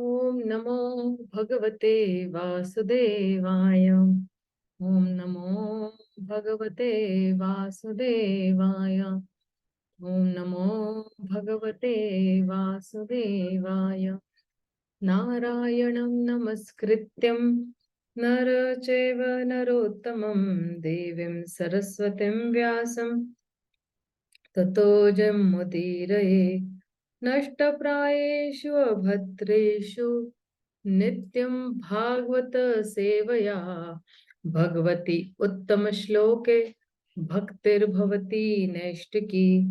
Om Namo Bhagavate Vasudevaya. Om Namo Bhagavate Vasudevaya. Om Namo Bhagavate Vasudevaya. Narayanam Namaskrityam Nara Chaiva Narottamam Devim Saraswatim Vyasam Tato Jammudiraye Nashtaprayeshu Abhatreshu Nityam Bhagavata Sevaya Bhagavati Uttama Shloke Bhaktir Bhavati Naishtaki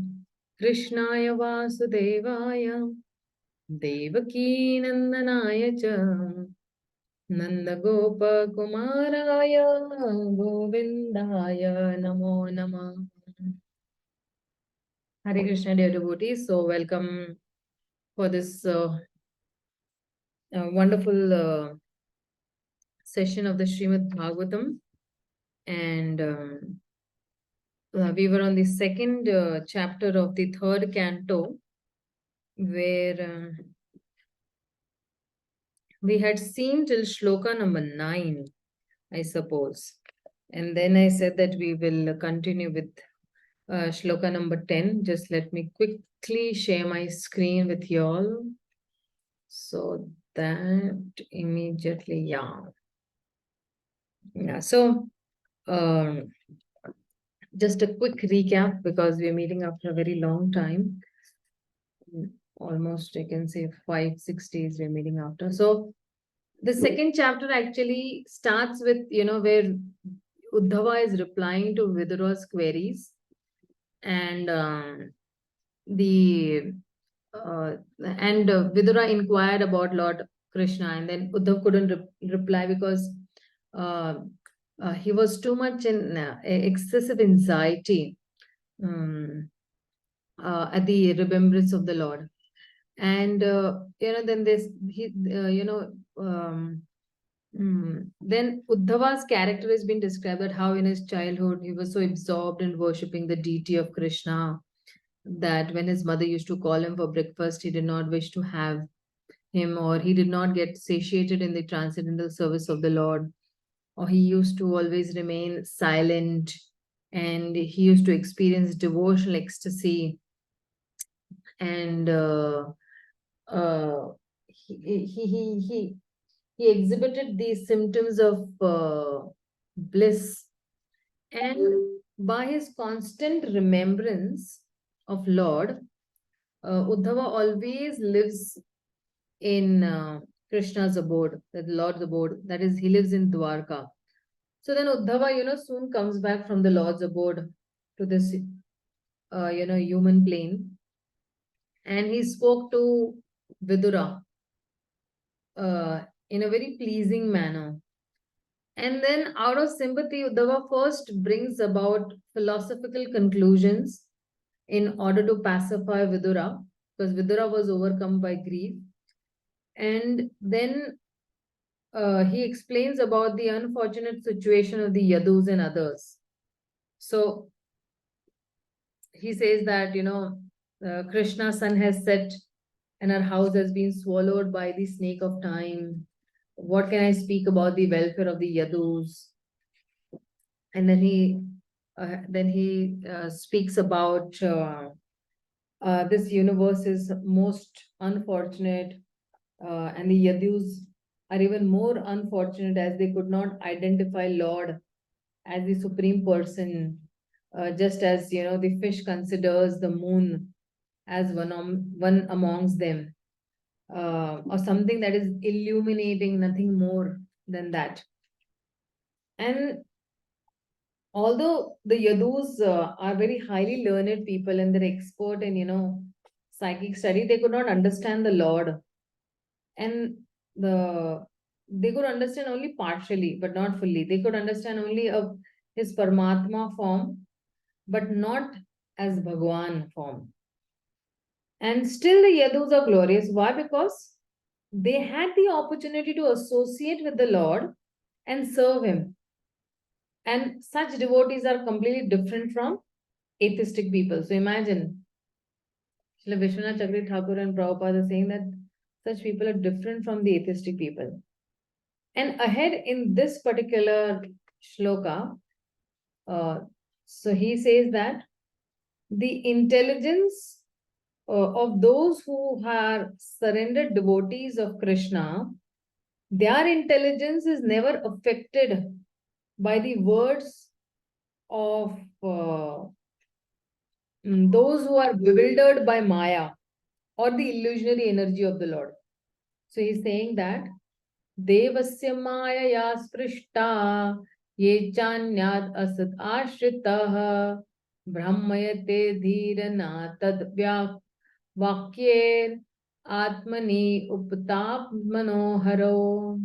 Krishnaya Vasudevaya Devaki Nandanaya Cha Nanda Gopa Kumaraya Govindaya Namo Namah. Hare Krishna, dear devotees. So welcome for this wonderful session of the Śrīmad-Bhāgavatam. And we were on the second chapter of the third canto, where we had seen till shloka number 9, I suppose. And then I said that we will continue with shloka number 10. Just let me quickly share my screen with you all. So that immediately, yeah. So just a quick recap, because we're meeting after a very long time. Almost, I can say 5-6 days we're meeting after. So the second chapter actually starts with, where Uddhava is replying to Vidura's queries. And Vidura inquired about Lord Krishna, and then Uddhav couldn't reply because he was too much in excessive anxiety at the remembrance of the Lord. And then then Uddhava's character has been described, that how in his childhood he was so absorbed in worshipping the deity of Krishna that when his mother used to call him for breakfast, he did not wish to have him, or he did not get satiated in the transcendental service of the Lord, or he used to always remain silent, and he used to experience devotional ecstasy. And he exhibited these symptoms of bliss. And by his constant remembrance of Lord, Uddhava always lives in Krishna's abode, the Lord's abode. That is, he lives in Dwarka. So then Uddhava, soon comes back from the Lord's abode to this, human plane. And he spoke to Vidura in a very pleasing manner. And then out of sympathy, Uddhava first brings about philosophical conclusions in order to pacify Vidura, because Vidura was overcome by grief. And then he explains about the unfortunate situation of the Yadus and others. So he says that, Krishna's sun has set and our house has been swallowed by the snake of time. What can I speak about the welfare of the Yadus? And then he speaks about this universe is most unfortunate, and the Yadus are even more unfortunate, as they could not identify Lord as the supreme person, just as the fish considers the moon as one amongst them, or something that is illuminating, nothing more than that. And although the Yadus are very highly learned people and they're expert in psychic study, they could not understand the Lord, and they could understand only partially, but not fully. They could understand only of his Paramatma form, but not as Bhagwan form. And still the Yadus are glorious. Why? Because they had the opportunity to associate with the Lord and serve him. And such devotees are completely different from atheistic people. So imagine, Srila Vishwanath Chakri Thakur and Prabhupada are saying that Such people are different from the atheistic people. And ahead in this particular shloka, so he says that the intelligence of those who are surrendered devotees of Krishna, their intelligence is never affected by the words of those who are bewildered by Maya or the illusionary energy of the Lord. So he's saying that Devasya Maya Sprishta Ye Chanyad Asat Ashritah Brahmayate Dhirana Tad Vakyer Atmani Uptap Manoharo.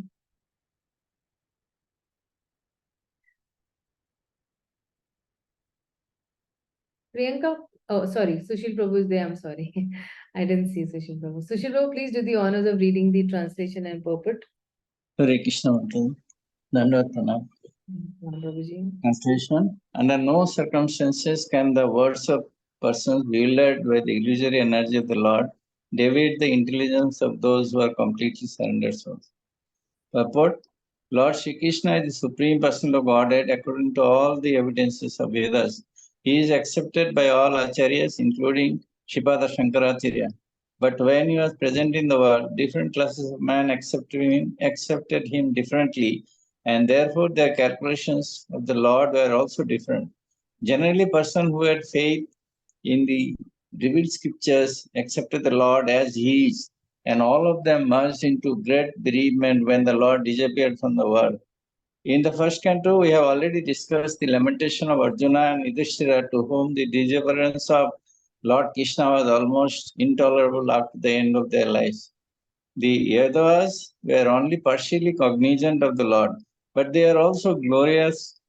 Priyanka, oh, sorry, Sushil Prabhu is there. I'm sorry. I didn't see Sushil Prabhu. Sushil Prabhu, please do the honors of reading the translation and purport. Hare Krishna Maharaj. Dandavat Pranam. Prabhuji. Translation. Under no circumstances can the words of persons wielded by the illusory energy of the Lord deviate the intelligence of those who are completely surrendered souls. Purport. Lord Shri Krishna is the Supreme Personal of Godhead according to all the evidences of Vedas. He is accepted by all acharyas, including Sripada Shankaracharya. But when he was present in the world, different classes of men accepted him differently, and therefore their calculations of the Lord were also different. Generally, person who had faith in the revealed scriptures accepted the Lord as he is, and all of them merged into great bereavement when the Lord disappeared from the world. In the first canto, we have already discussed the lamentation of Arjuna and Yudhishthira, to whom the disappearance of Lord Krishna was almost intolerable after the end of their lives. The Yadavas were only partially cognizant of the Lord, but they are also glorious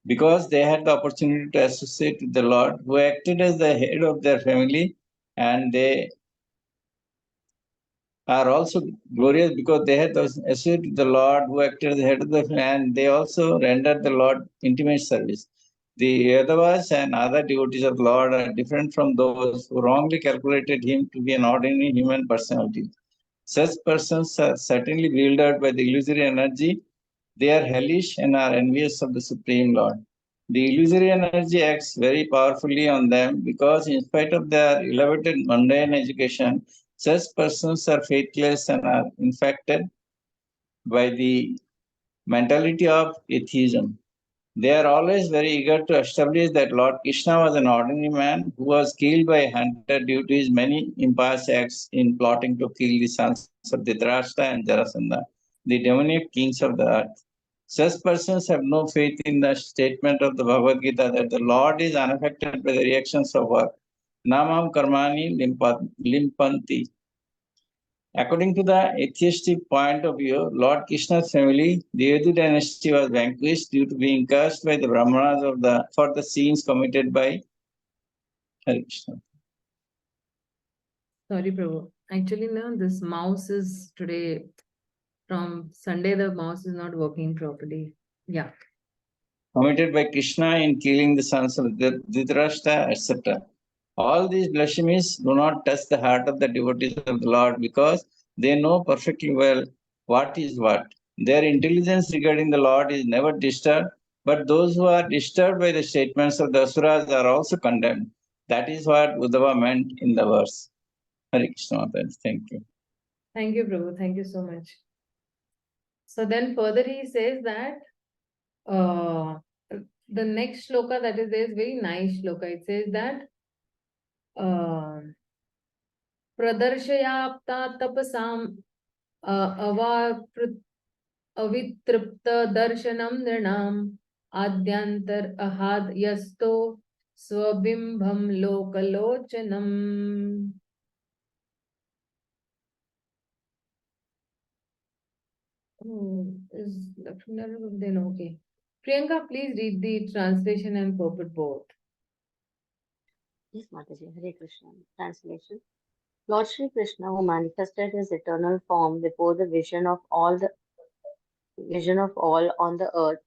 because they had the opportunity to associate with the Lord, who acted as the head of their family, and they are also glorious because they had associated with the Lord, who acted as the head of the family, and they also rendered the Lord intimate service. The Yadavas and other devotees of the Lord are different from those who wrongly calculated him to be an ordinary human personality. Such persons are certainly bewildered by the illusory energy. They are hellish and are envious of the Supreme Lord. The illusory energy acts very powerfully on them because, in spite of their elevated mundane education, such persons are faithless and are infected by the mentality of atheism. They are always very eager to establish that Lord Krishna was an ordinary man who was killed by a hunter due to his many impious acts in plotting to kill the sons of Dhritarashtra and Jarasandha, the demoniac kings of the earth. Such persons have no faith in the statement of the Bhagavad-gītā that the Lord is unaffected by the reactions of work. Namam karmani limpanti. According to the atheistic point of view, Lord Krishna's family, the Yadu dynasty, was vanquished due to being cursed by the Brahmanas for the sins committed by Hare Krishna. Sorry, Prabhu. Actually, no, this mouse is today, from Sunday, the mouse is not working properly. Yeah. Committed by Krishna in killing the sons of Dhritarashtra, etc. All these blasphemies do not touch the heart of the devotees of the Lord because they know perfectly well what is what. Their intelligence regarding the Lord is never disturbed, but those who are disturbed by the statements of the Asuras are also condemned. That is what Uddhava meant in the verse. Hare Krishna. Thank you. Thank you, Prabhu. Thank you so much. So then further he says that the next shloka that is there is very nice shloka. It says that Pradarshayapta tapasam avitripta darshanam nirnam adyantar ahad yasto swabimbham lokalochanam. Is Lakshmana then okay? Priyanka, please read the translation and purport both. Yes, Mataji. Hare Krishna. Translation. Lord Shri Krishna, who manifested his eternal form before the vision of all on the earth,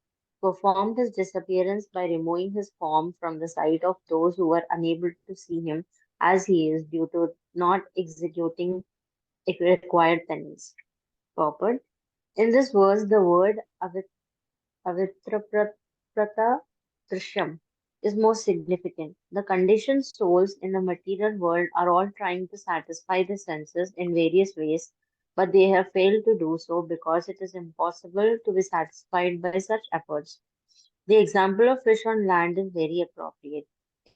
performed his disappearance by removing his form from the sight of those who were unable to see him as he is due to not executing required penance. Purport. In this verse, the word avitraprata drishyam is most significant. The conditioned souls in the material world are all trying to satisfy the senses in various ways, but they have failed to do so because it is impossible to be satisfied by such efforts. The example of fish on land is very appropriate.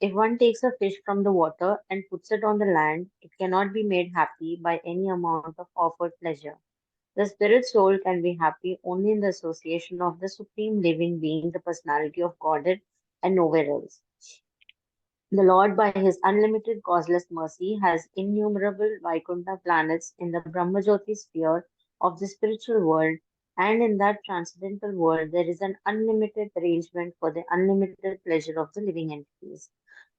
If one takes a fish from the water and puts it on the land, it cannot be made happy by any amount of offered pleasure. The spirit soul can be happy only in the association of the supreme living being, the personality of Godhead, and nowhere else. The Lord, by his unlimited causeless mercy, has innumerable Vaikuntha planets in the Brahmajyoti sphere of the spiritual world, and in that transcendental world there is an unlimited arrangement for the unlimited pleasure of the living entities.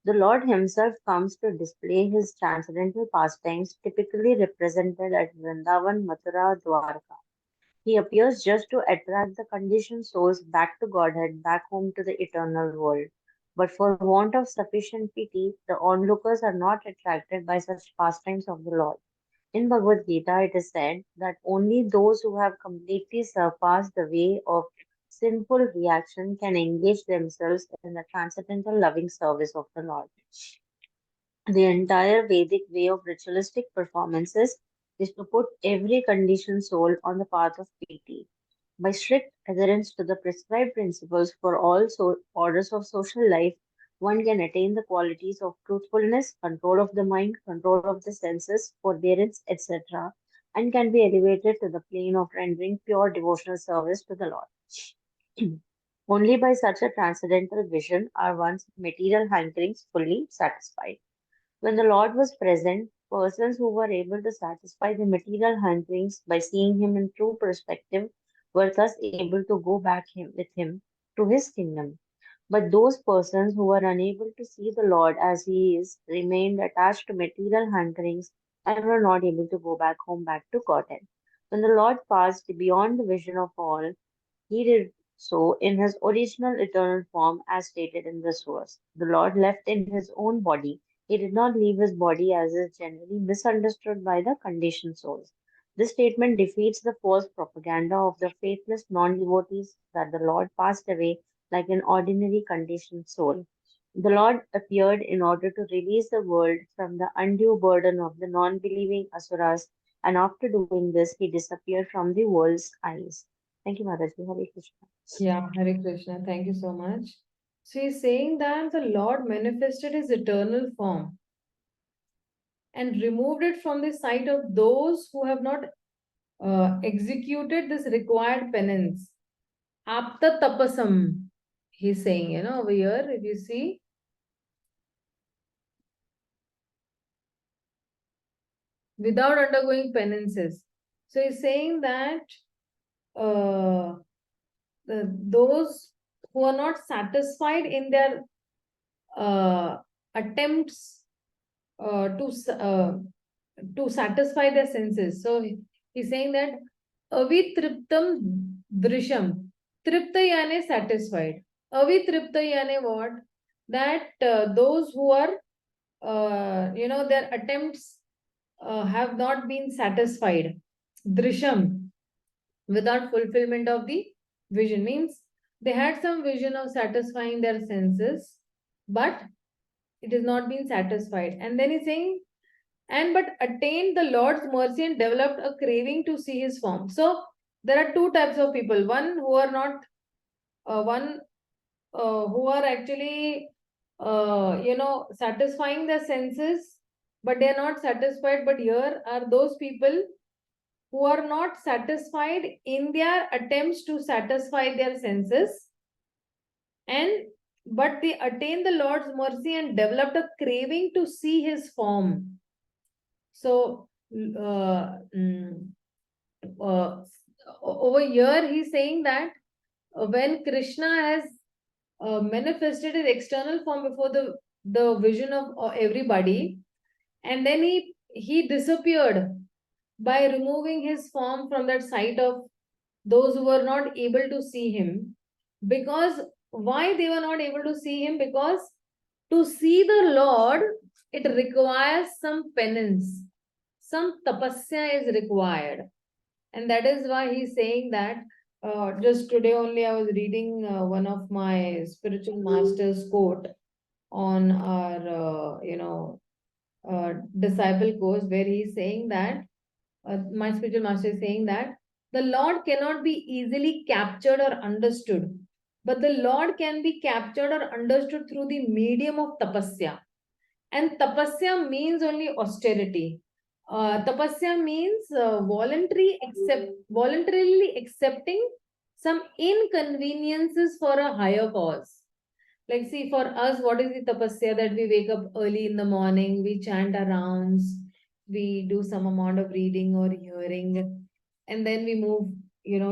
The Lord himself comes to display his transcendental pastimes, typically represented at Vrindavan, Mathura, Dwarka. He appears just to attract the conditioned souls back to Godhead, back home to the eternal world. But for want of sufficient pity, the onlookers are not attracted by such pastimes of the Lord. In Bhagavad-gītā, it is said that only those who have completely surpassed the way of sinful reaction can engage themselves in the transcendental loving service of the Lord. The entire Vedic way of ritualistic performances is to put every conditioned soul on the path of piti. By strict adherence to the prescribed principles for all orders of social life, one can attain the qualities of truthfulness, control of the mind, control of the senses, forbearance, etc., and can be elevated to the plane of rendering pure devotional service to the Lord. Only by such a transcendental vision are one's material hankerings fully satisfied. When the Lord was present, persons who were able to satisfy the material hankerings by seeing him in true perspective were thus able to go back with him to his kingdom. But those persons who were unable to see the Lord as he is remained attached to material hankerings and were not able to go back home, back to Godhead. When the Lord passed beyond the vision of all, he did so in his original eternal form as stated in this verse. The Lord left in his own body. He did not leave his body as is generally misunderstood by the conditioned souls. This statement defeats the false propaganda of the faithless non-devotees that the Lord passed away like an ordinary conditioned soul. The Lord appeared in order to release the world from the undue burden of the non-believing asuras, and after doing this, he disappeared from the world's eyes. Thank you, Mataji. Hare Krishna. Yeah, Hare Krishna. Thank you so much. So he's saying that the Lord manifested his eternal form and removed it from the sight of those who have not executed this required penance. Apta tapasam, he's saying, over here, if you see, without undergoing penances. So he's saying that those who are not satisfied in their attempts to satisfy their senses. So he's saying that avitriptam drisham. Tripta yane satisfied. Avitripta yane what? That those who are, their attempts have not been satisfied. Drisham, without fulfillment of the vision, means they had some vision of satisfying their senses, but it has not been satisfied. And then he's saying, and but attained the Lord's mercy and developed a craving to see his form. So there are two types of people. One who are not, who are actually, satisfying their senses, but they are not satisfied. But here are those people who are not satisfied in their attempts to satisfy their senses, and but they attain the Lord's mercy and developed a craving to see his form. So over here he's saying that when Krishna has manifested his external form before the vision of everybody, and then he disappeared by removing his form from that sight of those who were not able to see him. Because why they were not able to see him? Because to see the Lord, it requires some penance, some tapasya is required. And that is why he's saying that, just today only I was reading one of my spiritual master's quote on our, disciple course, where he's saying that, my spiritual master is saying that the Lord cannot be easily captured or understood, but the Lord can be captured or understood through the medium of tapasya. And tapasya means only austerity. Tapasya means voluntarily accepting some inconveniences for a higher cause. Like, see, for us, what is the tapasya? That we wake up early in the morning, we chant our rounds, we do some amount of reading or hearing, and then we move,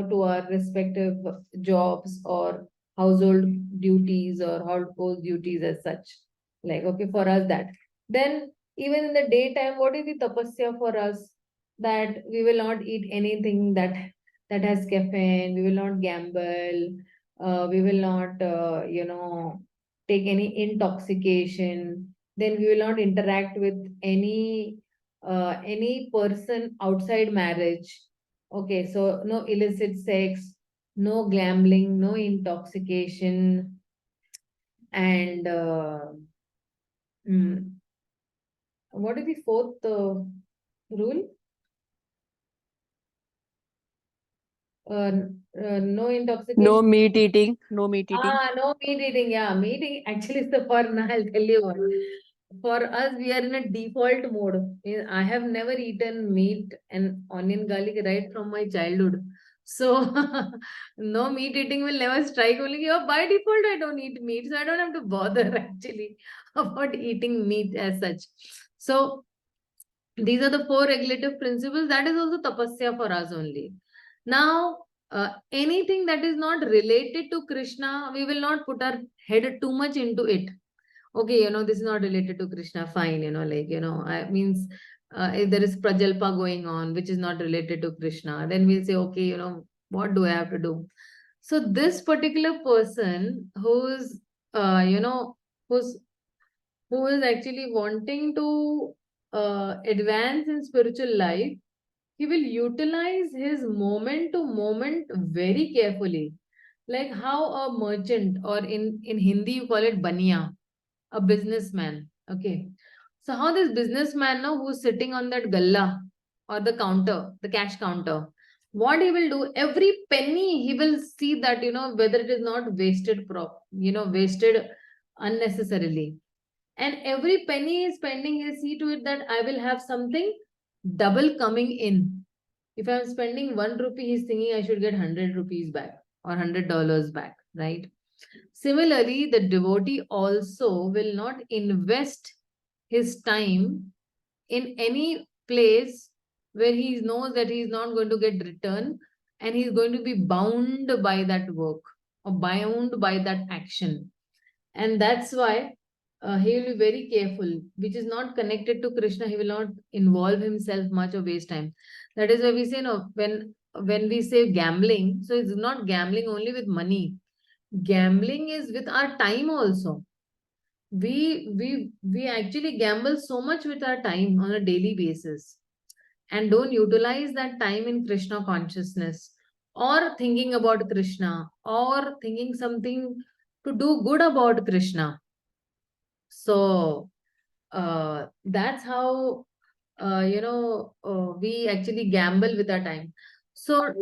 to our respective jobs or household duties or household duties as such. Like, okay, for us that. Then, even in the daytime, what is the tapasya for us? That we will not eat anything that has caffeine, we will not gamble, we will not, take any intoxication. Then we will not interact with any person outside marriage. Okay, so no illicit sex, no gambling, no intoxication, and what is the fourth rule? No intoxication. No meat eating. No meat eating. No meat eating. Yeah, meat eating actually is the for now. I'll tell you what. For us, we are in a default mode. I have never eaten meat and onion garlic right from my childhood. So no meat eating will never strike. Only by default, I don't eat meat, so I don't have to bother actually about eating meat as such. So these are the 4 regulative principles. That is also tapasya for us only. Now, anything that is not related to Krishna, we will not put our head too much into it. Okay, this is not related to Krishna, fine, I means if there is prajalpa going on, which is not related to Krishna, then we'll say, okay, what do I have to do? So this particular person who's, who is actually wanting to advance in spiritual life, he will utilize his moment to moment very carefully. Like how a merchant, or in Hindi you call it baniya, a businessman. Okay. So how this businessman now, who's sitting on that galla or the counter, the cash counter, what he will do, every penny he will see that, whether it is not wasted wasted unnecessarily. And every penny he is spending, he'll see to it that I will have something double coming in. If I'm spending 1 rupee, he's thinking I should get 100 rupees back or $100 back, right? Similarly, the devotee also will not invest his time in any place where he knows that he is not going to get return, and he's going to be bound by that work or bound by that action. And that's why he will be very careful, which is not connected to Krishna. He will not involve himself much or waste time. That is why we say, no, when we say gambling, so it's not gambling only with money. Gambling is with our time also. We actually gamble so much with our time on a daily basis, and don't utilize that time in Krishna consciousness, or thinking about Krishna, or thinking something to do good about Krishna. So that's how we actually gamble with our time. So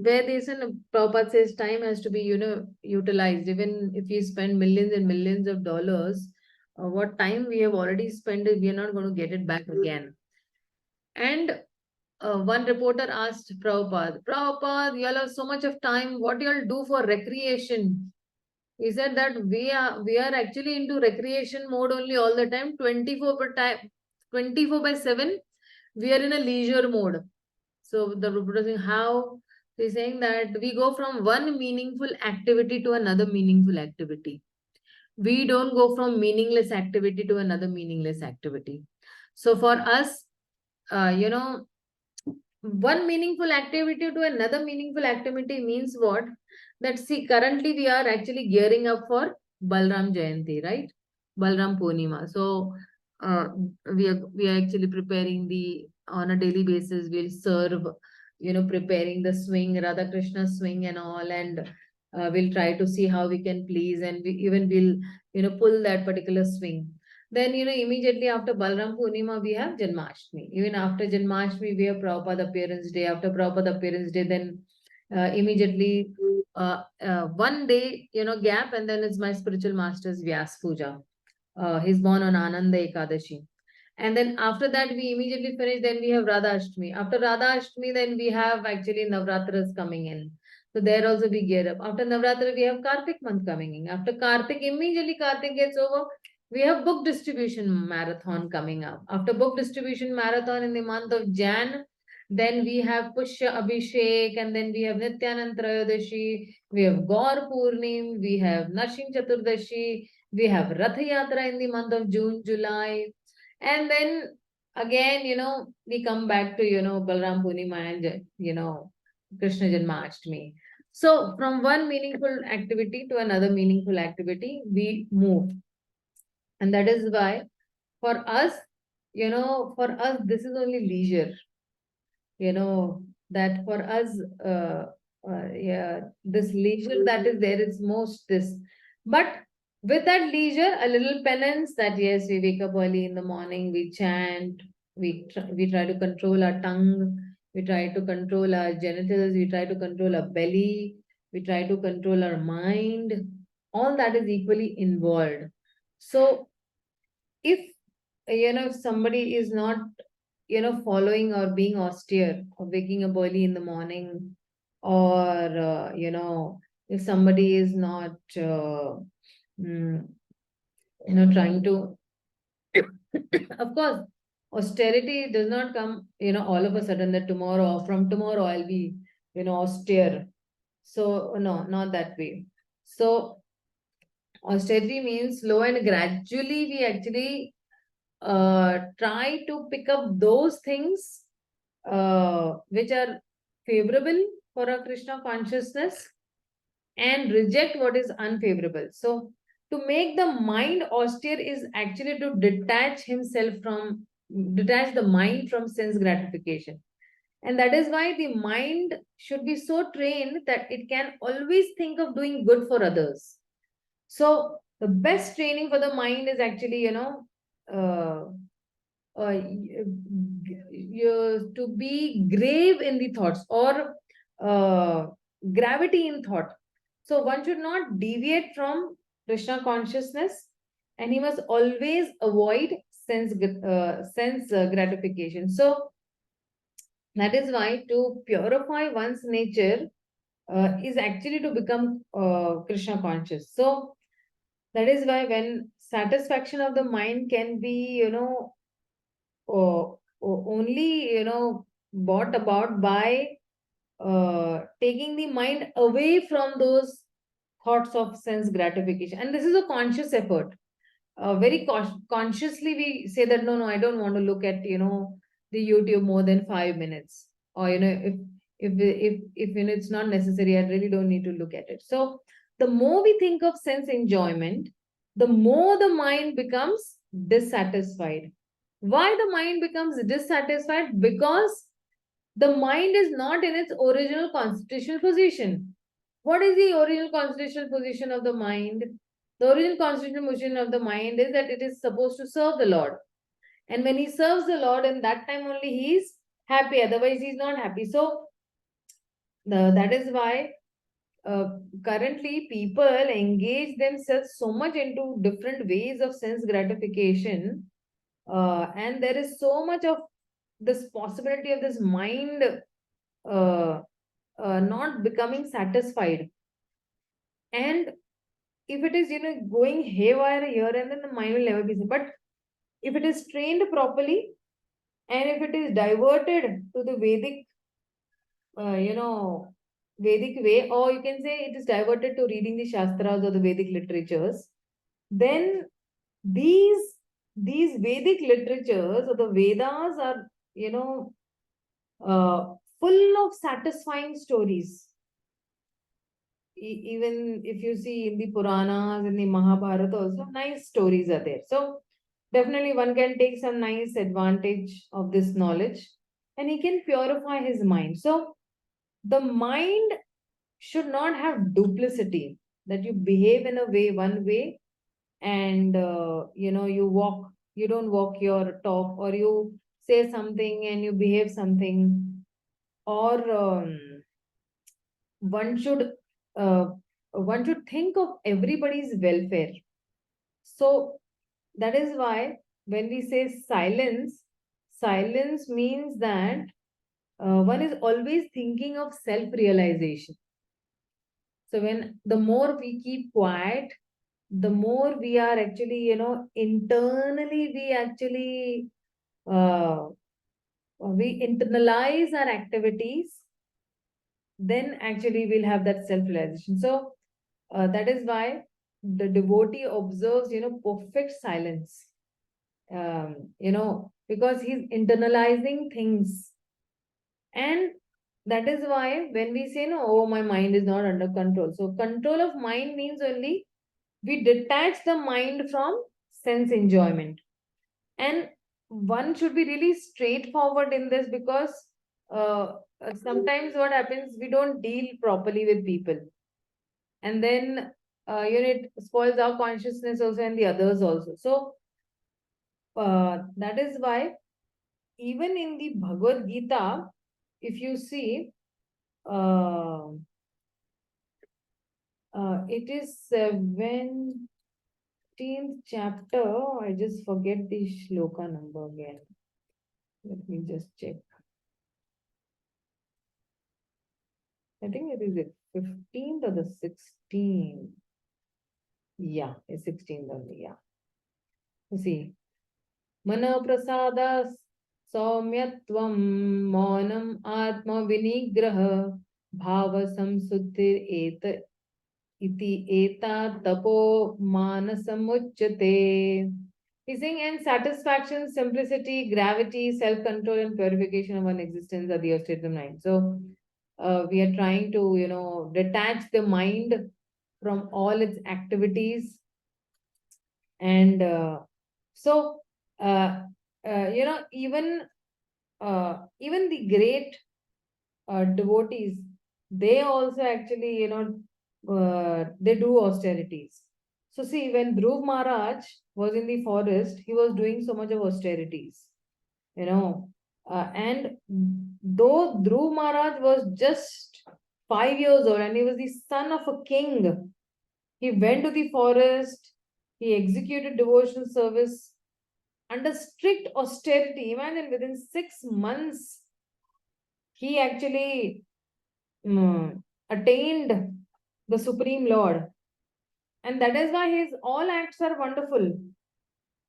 where there's Prabhupada says time has to be utilized. Even if you spend millions and millions of dollars, what time we have already spent, we are not going to get it back again. And one reporter asked Prabhupada, you all have so much of time, what you all do for recreation? He said that we are actually into recreation mode only all the time, 24 by 7. We are in a leisure mode. So the reporter saying how? He's saying that we go from one meaningful activity to another meaningful activity. We don't go from meaningless activity to another meaningless activity. So for us, one meaningful activity to another meaningful activity means what? That see, currently we are actually gearing up for Balram Jayanti, right? Balram Purnima. So we are actually preparing on a daily basis. We'll serve, preparing the swing, Radha Krishna swing and all, and we'll try to see how we can please, and we'll pull that particular swing. Then, immediately after Balaram Purnima, we have Janmashtami. Even after Janmashtami, we have Prabhupada Appearance Day. After Prabhupada Appearance Day, then immediately 1 day, gap, and then it's my spiritual master's Vyas Puja. He's born on Ananda Ekadashi. And then after that, we immediately finish. Then we have Radha Ashtami. After Radha Ashtami, then we have actually Navratras coming in. So there also we gear up. After Navratra, we have Kartik month coming in. After Kartik, immediately Kartik gets over. We have book distribution marathon coming up. After book distribution marathon in the month of Jan, then we have Pushya Abhishek, and then we have Nityanand Trayodashi, we have Gaur Purnim, we have Nashim Chaturdashi, we have Rath Yatra in the month of June, July. And then again, we come back to, Balaram Purnima and, Krishna Janmashtami. So from one meaningful activity to another meaningful activity, we move. And that is why for us, this is only leisure. That for us, this leisure that is there is most this. But with that leisure, a little penance that yes, we wake up early in the morning, we chant, we try to control our tongue, we try to control our genitals, we try to control our belly, we try to control our mind. All that is equally involved. So if if somebody is not following or being austere or waking up early in the morning, or if somebody is not trying to of course, austerity does not come all of a sudden that tomorrow, from tomorrow I'll be austere. So no, not that way. So austerity means slow and gradually we actually try to pick up those things which are favorable for a Krishna consciousness and reject what is unfavorable. So to make the mind austere is actually to detach the mind from sense gratification. And that is why the mind should be so trained that it can always think of doing good for others. So the best training for the mind is actually, to be grave in the thoughts, or gravity in thought. So one should not deviate from Krishna consciousness, and he must always avoid sense gratification. So that is why to purify one's nature is actually to become Krishna conscious. So that is why when satisfaction of the mind can be, only, brought about by taking the mind away from those thoughts of sense gratification. And this is a conscious effort. Very consciously we say that, no, I don't want to look at, the YouTube more than 5 minutes. Or, if it's not necessary, I really don't need to look at it. So the more we think of sense enjoyment, the more the mind becomes dissatisfied. Why the mind becomes dissatisfied? Because the mind is not in its original constitutional position. What is the original constitutional position of the mind? The original constitutional position of the mind is that it is supposed to serve the Lord. And when he serves the Lord, in that time only he is happy, otherwise he is not happy. So that is why currently people engage themselves so much into different ways of sense gratification, and there is so much of this possibility of this mind not becoming satisfied. And if it is going haywire here and then, the mind will never be seen. But if it is trained properly, and if it is diverted to the Vedic Vedic way, or you can say it is diverted to reading the Shastras or the Vedic literatures, then these Vedic literatures or the Vedas are, full of satisfying stories. Even if you see in the Puranas, in the Mahabharata also, nice stories are there. So definitely one can take some nice advantage of this knowledge and he can purify his mind. So the mind should not have duplicity, that you behave in a way, one way, and you don't walk your talk, or you say something and you behave something, or one should uh, one should think of everybody's welfare. So that is why when we say silence, silence means that one is always thinking of self-realization. So when the more we keep quiet, the more we are actually, internally we actually we internalize our activities, then actually we'll have that self-realization. So that is why the devotee observes, perfect silence, because he's internalizing things. And that is why when we say, no, oh, my mind is not under control. So control of mind means only we detach the mind from sense enjoyment. And one should be really straightforward in this, because sometimes what happens, we don't deal properly with people. And then, it spoils our consciousness also and the others also. So that is why even in the Bhagavad-gītā, if you see, it is 17th chapter. I just forget the shloka number again. Let me just check. I think it is the 15th or the 16th. Yeah, it's 16th only. Yeah. You see, Mana prasada saumyatvam maunam atma vinigraha bhava samsuddhir eta iti eta tapo manasamuchyate. He's saying, and satisfaction, simplicity, gravity, self-control, and purification of one existence are the states of mind. So we are trying to, detach the mind from all its activities. And so, even the great devotees, they also actually, they do austerities. So see, when Dhruv Maharaj was in the forest, he was doing so much of austerities, and though Dhruv Maharaj was just 5 years old and he was the son of a king, he went to the forest, he executed devotional service under strict austerity. Imagine, within 6 months, he actually attained the Supreme Lord. And that is why his all acts are wonderful.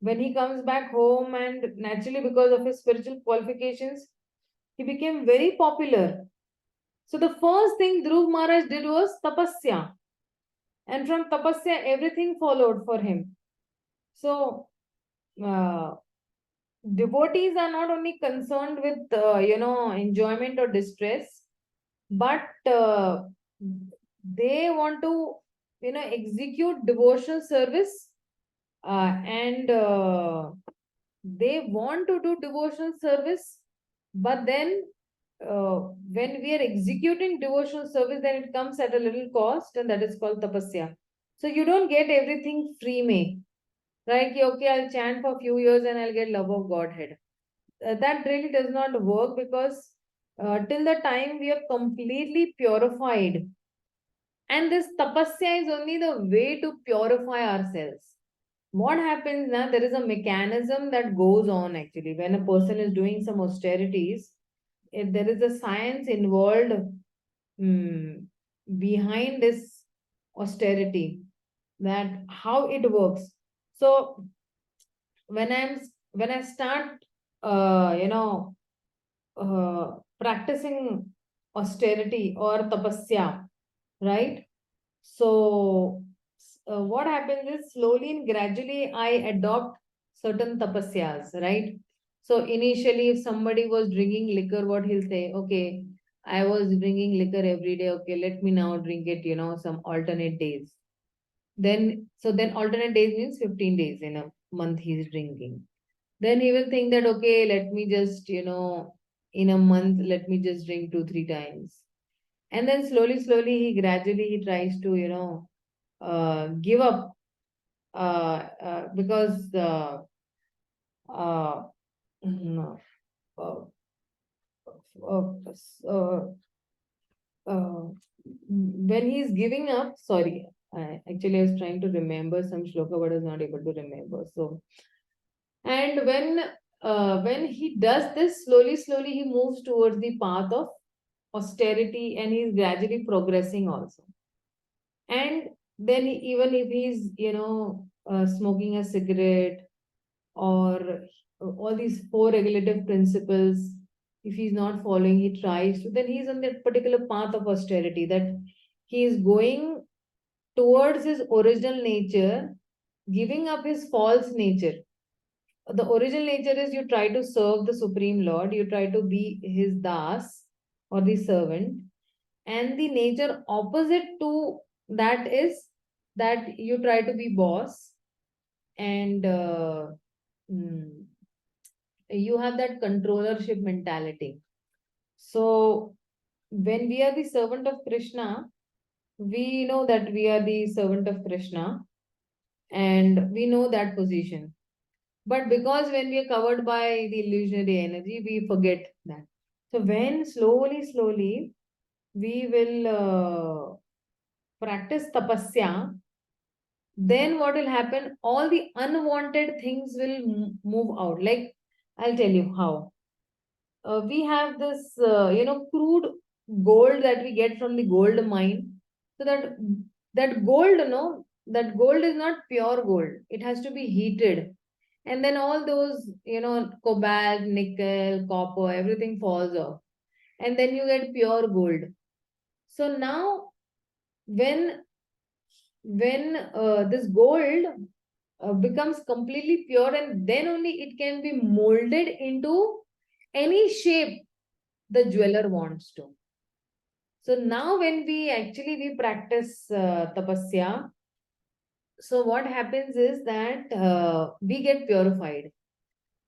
When he comes back home, and naturally because of his spiritual qualifications, he became very popular. So the first thing Dhruv Maharaj did was tapasya. And from tapasya, everything followed for him. So devotees are not only concerned with, enjoyment or distress, but they want to, execute devotional service, and they want to do devotional service, but then when we are executing devotional service, then it comes at a little cost, and that is called tapasya. So you don't get everything free, may, right? Okay, I'll chant for a few years and I'll get love of Godhead. That really does not work, because till the time we are completely purified, and this tapasya is only the way to purify ourselves. What happens now? There is a mechanism that goes on actually when a person is doing some austerities. If there is a science involved behind this austerity, that how it works. So when I start, practicing austerity or tapasya, right? So what happens is, slowly and gradually I adopt certain tapasyas, right? So initially, if somebody was drinking liquor, what he'll say, okay, I was drinking liquor every day, okay, let me now drink it, some alternate days. Then alternate days means 15 days, month he is drinking. Then he will think that, okay, let me just, in a month, let me just drink 2-3 times. And then slowly, he gradually tries to, give up because no, when he's giving up, sorry, actually I was trying to remember some shloka, but I was not able to remember. So, and when he does this, slowly, he moves towards the path of austerity, and he's gradually progressing also. And then even if he's, smoking a cigarette or all these 4 regulative principles, if he's not following, he tries to, then he's on that particular path of austerity, that he is going towards his original nature, giving up his false nature. The original nature is you try to serve the Supreme Lord, you try to be his das or the servant, and the nature opposite to that is that you try to be boss, and you have that controllership mentality. So when we are the servant of Krishna, we know that we are the servant of Krishna, and we know that position. But because when we are covered by the illusionary energy, we forget that. So when slowly, we will practice tapasya, then what will happen? All the unwanted things will move out. Like, I'll tell you how. We have this, crude gold that we get from the gold mine. So that gold, that gold is not pure gold. It has to be heated. And then all those, cobalt, nickel, copper, everything falls off. And then you get pure gold. So now, when this gold becomes completely pure, and then only it can be molded into any shape the jeweler wants to. So now when we practice tapasya, so what happens is that we get purified.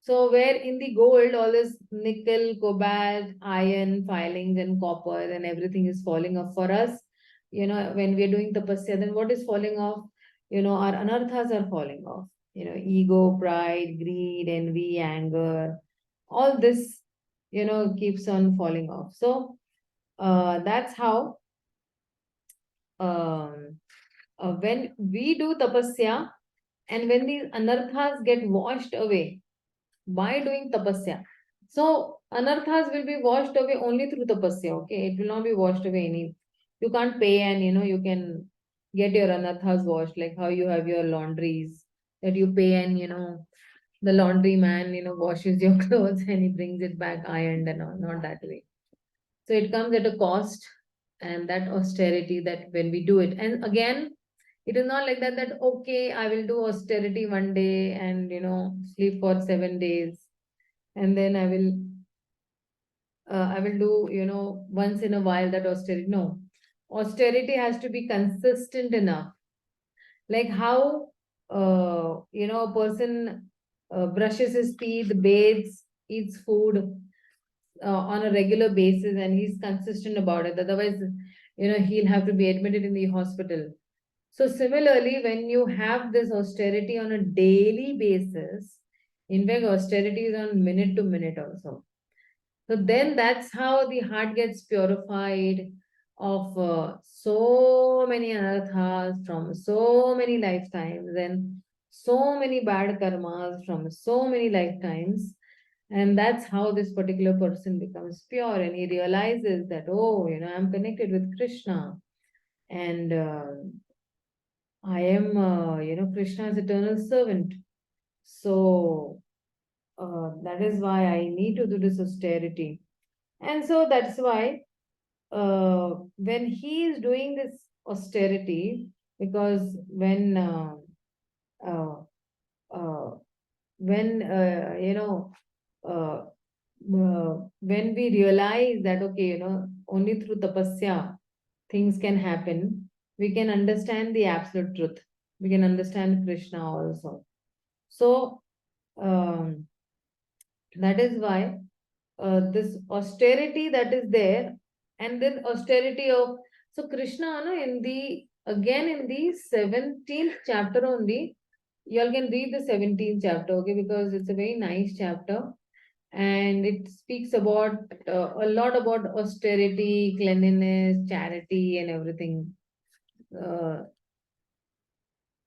So where in the gold, all this nickel, cobalt, iron, filings and copper and everything is falling off for us, when we are doing tapasya, then what is falling off? Our anarthas are falling off. Ego, pride, greed, envy, anger, all this, keeps on falling off. So that's how when we do tapasya, and when these anarthas get washed away by doing tapasya. So anarthas will be washed away only through tapasya, okay? It will not be washed away you can't pay and you can get your anarthas washed, like how you have your laundries that you pay, and the laundry man washes your clothes and he brings it back ironed and all, not that way. So it comes at a cost, and that austerity, that when we do it, and again, it is not like that okay, I will do austerity one day and sleep for 7 days, and then I will do once in a while that austerity. No, austerity has to be consistent enough. Like how a person brushes his teeth, bathes, eats food on a regular basis, and he's consistent about it. Otherwise, he'll have to be admitted in the hospital. So similarly, when you have this austerity on a daily basis, in fact, austerity is on minute to minute also. So then that's how the heart gets purified of so many anarthas from so many lifetimes, and so many bad karmas from so many lifetimes. And that's how this particular person becomes pure, and he realizes that, oh, I'm connected with Krishna, and I am, Krishna's eternal servant. So that is why I need to do this austerity. And so that's why when he is doing this austerity, because when when we realize that, okay, only through tapasya things can happen, we can understand the absolute truth. We can understand Krishna also. So that is why this austerity that is there, and then austerity of, so Krishna, no, in the in the 17th chapter only, you all can read the 17th chapter, okay, because it's a very nice chapter, and it speaks about a lot about austerity, cleanliness, charity, and everything. So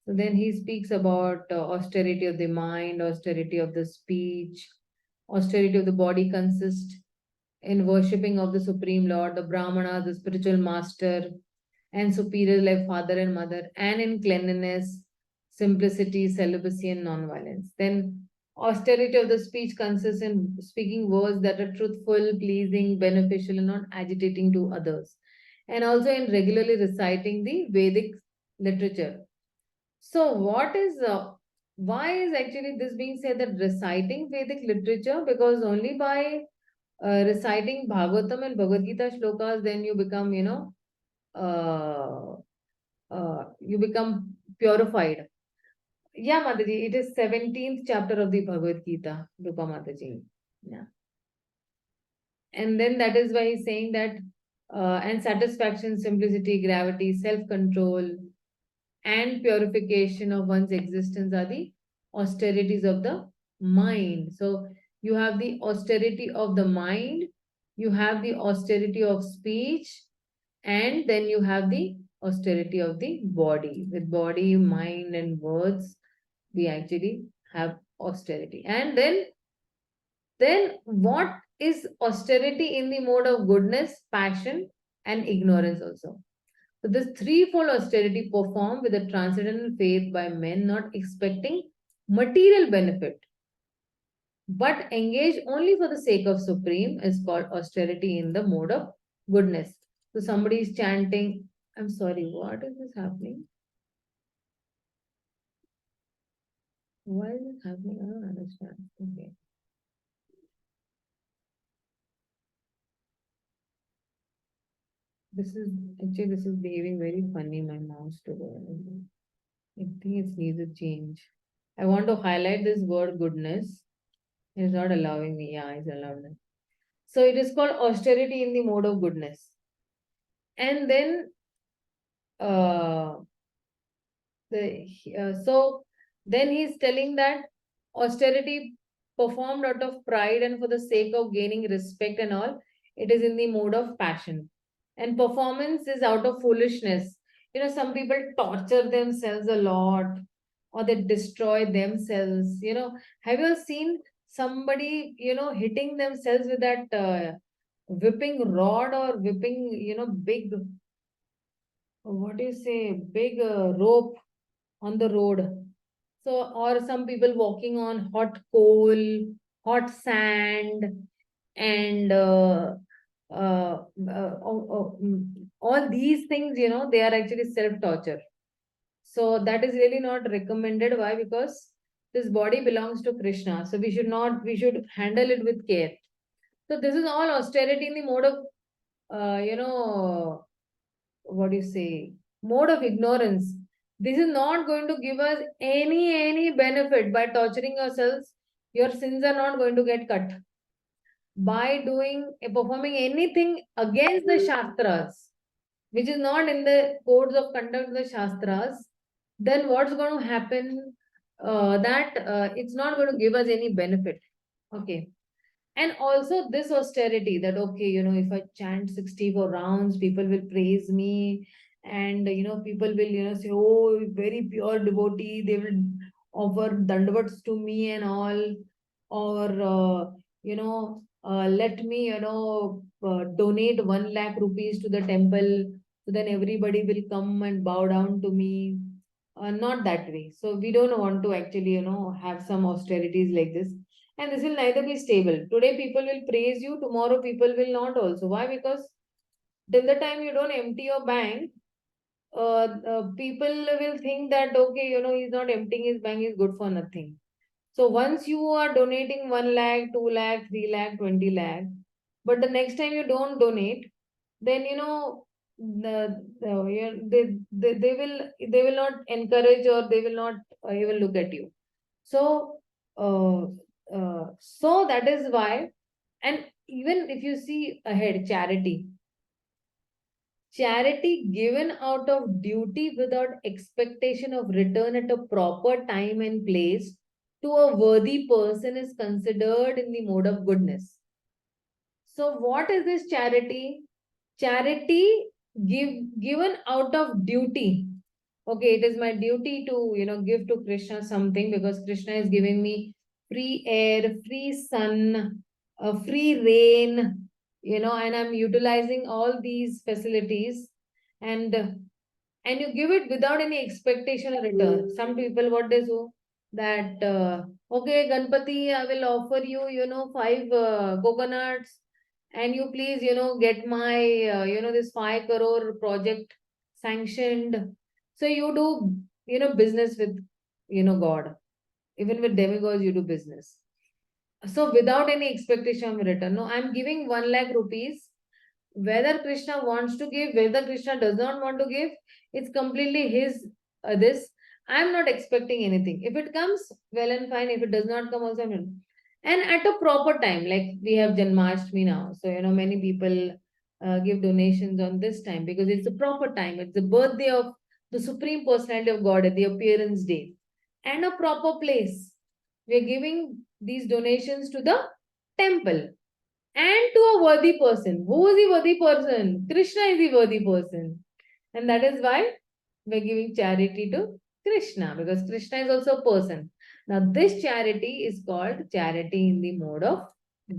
then he speaks about austerity of the mind, austerity of the speech, austerity of the body consists in worshipping of the Supreme Lord, the Brahmana, the spiritual master, and superiors like father and mother, and in cleanliness, simplicity, celibacy, and non-violence. Then austerity of the speech consists in speaking words that are truthful, pleasing, beneficial, and not agitating to others. And also in regularly reciting the Vedic literature. So why is actually this being said, that reciting Vedic literature? Because only by reciting Bhagavatam and Bhagavad-gītā shlokas, then you become, you become purified. Yeah, Mataji, it is 17th chapter of the Bhagavad-gītā, Rupa Mataji. Yeah. And then that is why he's saying that, and satisfaction, simplicity, gravity, self-control, and purification of one's existence are the austerities of the mind. So you have the austerity of the mind, you have the austerity of speech, and then you have the austerity of the body. With body, mind, and words, we actually have austerity. And then what is austerity in the mode of goodness, passion, and ignorance also? So this threefold austerity performed with a transcendental faith by men not expecting material benefit, but engaged only for the sake of Supreme, is called austerity in the mode of goodness. So somebody is chanting, I'm sorry, what is this happening? Why is this happening? I don't understand. Okay. This is behaving very funny, my mouse today. I think it needs a change. I want to highlight this word goodness. It is not allowing me. Yeah, it's allowed. So it is called austerity in the mode of goodness. And then so then he's telling that austerity performed out of pride and for the sake of gaining respect and all, it is in the mode of passion. And performance is out of foolishness. Some people torture themselves a lot, or they destroy themselves. Have you seen somebody, hitting themselves with that whipping rod or whipping, big, what do you say, big rope on the road? So, or some people walking on hot coal, hot sand, and all these things, they are actually self-torture. So that is really not recommended. Why? Because this body belongs to Krishna. So we should handle it with care. So this is all austerity in the mode of, what do you say, mode of ignorance. This is not going to give us any benefit. By torturing yourselves, your sins are not going to get cut. By performing anything against the Shastras, which is not in the codes of conduct of the Shastras, then what's going to happen? It's not going to give us any benefit. Okay. And also this austerity that, okay, if I chant 64 rounds, people will praise me. And, people will, say, oh, very pure devotee. They will offer dandavats to me and all. Or, let me, donate 1 lakh rupees to the temple. So then everybody will come and bow down to me. Not that way. So we don't want to actually, have some austerities like this. And this will neither be stable. Today people will praise you, tomorrow people will not also. Why? Because till the time you don't empty your bank, people will think that, okay, he's not emptying his bank, he's good for nothing. So once you are donating 1 lakh, 2 lakh, 3 lakh, 20 lakh, but the next time you don't donate, then they will not encourage, or they will not even look at you. So, so that is why, and even if you see ahead, charity given out of duty without expectation of return at a proper time and place to a worthy person is considered in the mode of goodness. So what is this charity? Charity given out of duty. Okay, it is my duty to, give to Krishna something because Krishna is giving me free air, free sun, free rain, and I'm utilizing all these facilities, and you give it without any expectation or return. Some people, what they do, that, okay, Ganpati, I will offer you, 5 coconuts, and you please, get my, this 5 crore project sanctioned. So you do, business with, God. Even with demigods, you do business. So without any expectation of return. No, I'm giving 1 lakh rupees. Whether Krishna wants to give, whether Krishna does not want to give, it's completely his, this. I'm not expecting anything. If it comes, well and fine. If it does not come, also, and at a proper time, like we have Janmashtami now. So, many people give donations on this time because it's the proper time. It's the birthday of the Supreme Personality of Godhead, the appearance day, and a proper place. We are giving these donations to the temple and to a worthy person. Who is the worthy person? Krishna is the worthy person. And that is why we're giving charity to Krishna, because Krishna is also a person. Now, this charity is called charity in the mode of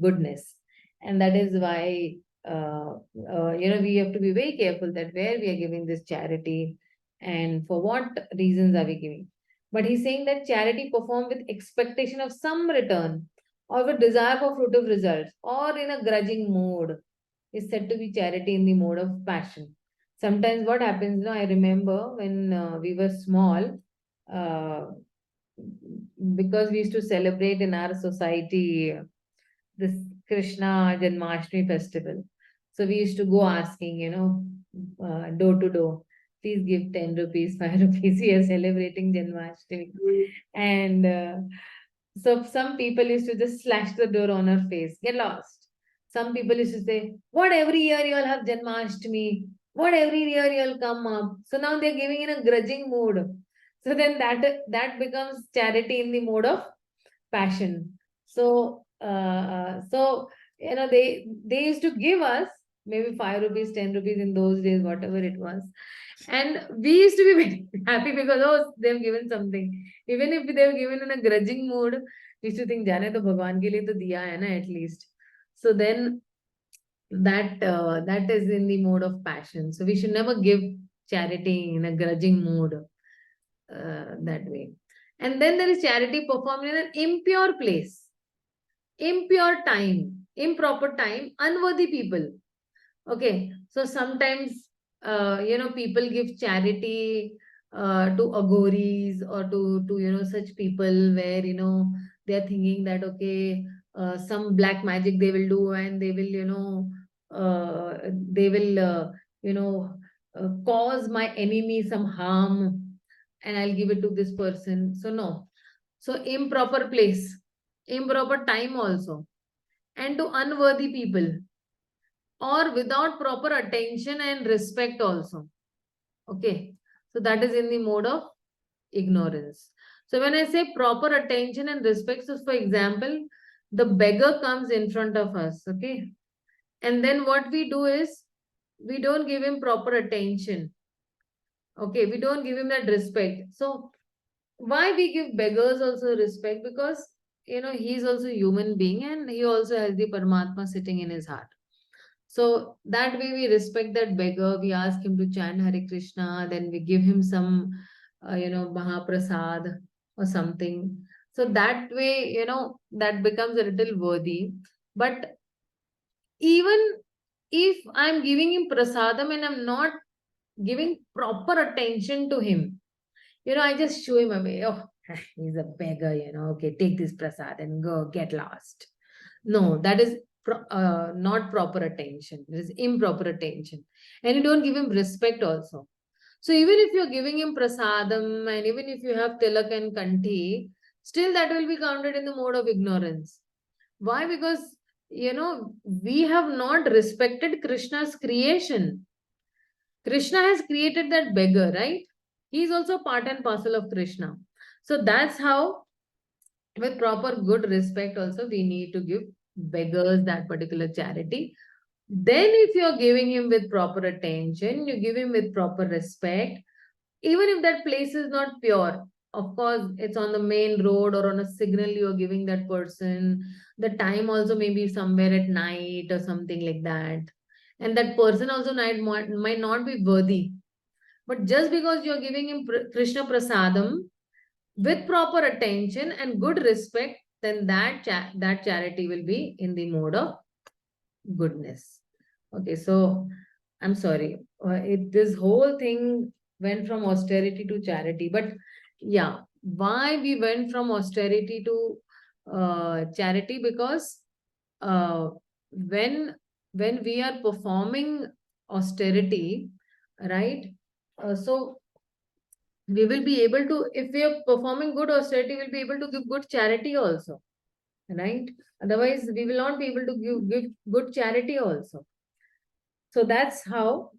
goodness. And that is why, we have to be very careful that where we are giving this charity and for what reasons are we giving. But he's saying that charity performed with expectation of some return or with desire for fruitive results or in a grudging mood is said to be charity in the mode of passion. Sometimes what happens, I remember when we were small, uh, because we used to celebrate in our society this Krishna Janmashtami festival. So we used to go asking, door to door, please give 10 rupees, 5 rupees. We are celebrating Janmashtami. And so some people used to just slash the door on our face, get lost. Some people used to say, what, every year you all have Janmashtami? What, every year you all come up? So now they're giving in a grudging mood. So then that becomes charity in the mode of passion. So they used to give us maybe 5 rupees, 10 rupees in those days, whatever it was. And we used to be very happy because, oh, they've given something. Even if they've given in a grudging mood, we used to think, Jane to Bhagwan ke liye to diya hai na, at least. So then that is in the mode of passion. So we should never give charity in a grudging mood that way. And then there is charity performed in an impure place, impure time, improper time, unworthy people. Okay, so sometimes, people give charity to agoris or to such people where, they are thinking that, okay, some black magic they will do and they will, cause my enemy some harm and I'll give it to this person. So no. So improper place, improper time also, and to unworthy people, or without proper attention and respect also. Okay. So that is in the mode of ignorance. So when I say proper attention and respect, so for example, the beggar comes in front of us. Okay. And then what we do is we don't give him proper attention. Okay. We don't give him that respect. So why we give beggars also respect? Because, he's also a human being and he also has the Paramatma sitting in his heart. So that way we respect that beggar. We ask him to chant Hare Krishna, then we give him some, Mahaprasad or something. So that way, that becomes a little worthy. But even if I'm giving him prasadam and I'm not giving proper attention to him, I just shoo him away. Oh, he's a beggar, okay, take this prasad and go get lost. No, that is not proper attention. It is improper attention. And you don't give him respect also. So even if you're giving him prasadam and even if you have tilak and kanti, still that will be counted in the mode of ignorance. Why? Because, we have not respected Krishna's creation. Krishna has created that beggar, right? He is also part and parcel of Krishna. So that's how, with proper good respect also, we need to give beggars that particular charity. Then if you're giving him with proper attention, you give him with proper respect, even if that place is not pure, of course, it's on the main road or on a signal you're giving that person, the time also may be somewhere at night or something like that. And that person also might not be worthy. But just because you're giving him Krishna Prasadam with proper attention and good respect, then that charity will be in the mode of goodness. Okay, so I'm sorry. This whole thing went from austerity to charity. But yeah, why we went from austerity to charity? Because when we are performing austerity, right? So we will be able to, if we are performing good austerity, we'll be able to give good charity also, right? Otherwise, we will not be able to give good charity also. So that's how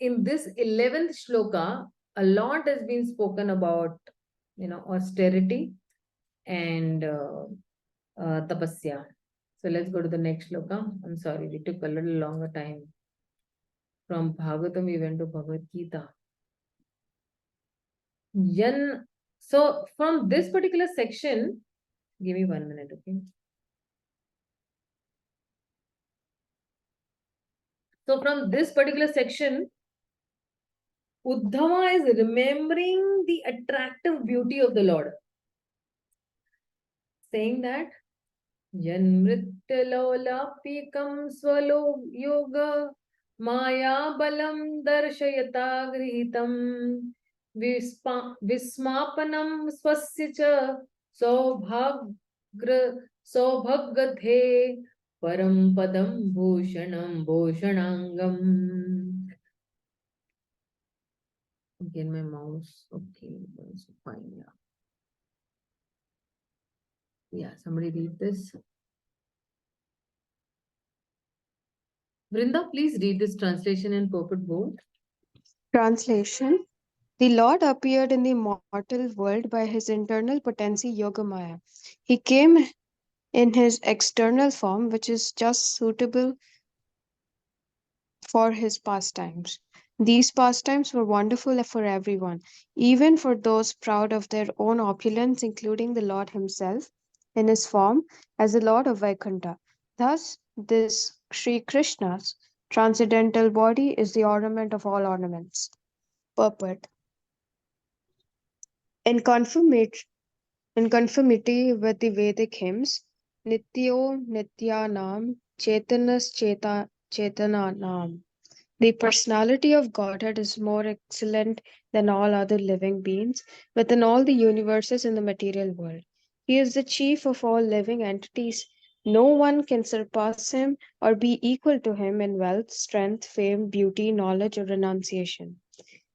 in this 11th shloka, a lot has been spoken about, austerity and tapasya. So let's go to the next shloka. I'm sorry, we took a little longer time. From Bhagavatam, we went to Bhagavad-gītā. So from this particular section, give me 1 minute, okay? So from this particular section, Uddhava is remembering the attractive beauty of the Lord, saying that Janmrityalolapikam swalo yoga maya balam darshayata grihitam vismapanam swasya saubhagadhe param padam bhushanam bhushanangam. Again, my mouse. Okay, that's fine. Yeah. Yeah, somebody read this. Vrinda, please read this translation and purport both. Translation. The Lord appeared in the mortal world by his internal potency Yogamaya. He came in his external form, which is just suitable for his pastimes. These pastimes were wonderful for everyone, even for those proud of their own opulence, including the Lord himself in his form as the Lord of Vaikuntha. Thus, this Sri Krishna's transcendental body is the ornament of all ornaments. Purport. In conformity with the Vedic hymns, Nityo Nityanam Chetanas Chetananam. The personality of Godhead is more excellent than all other living beings within all the universes in the material world. He is the chief of all living entities. No one can surpass him or be equal to him in wealth, strength, fame, beauty, knowledge, or renunciation.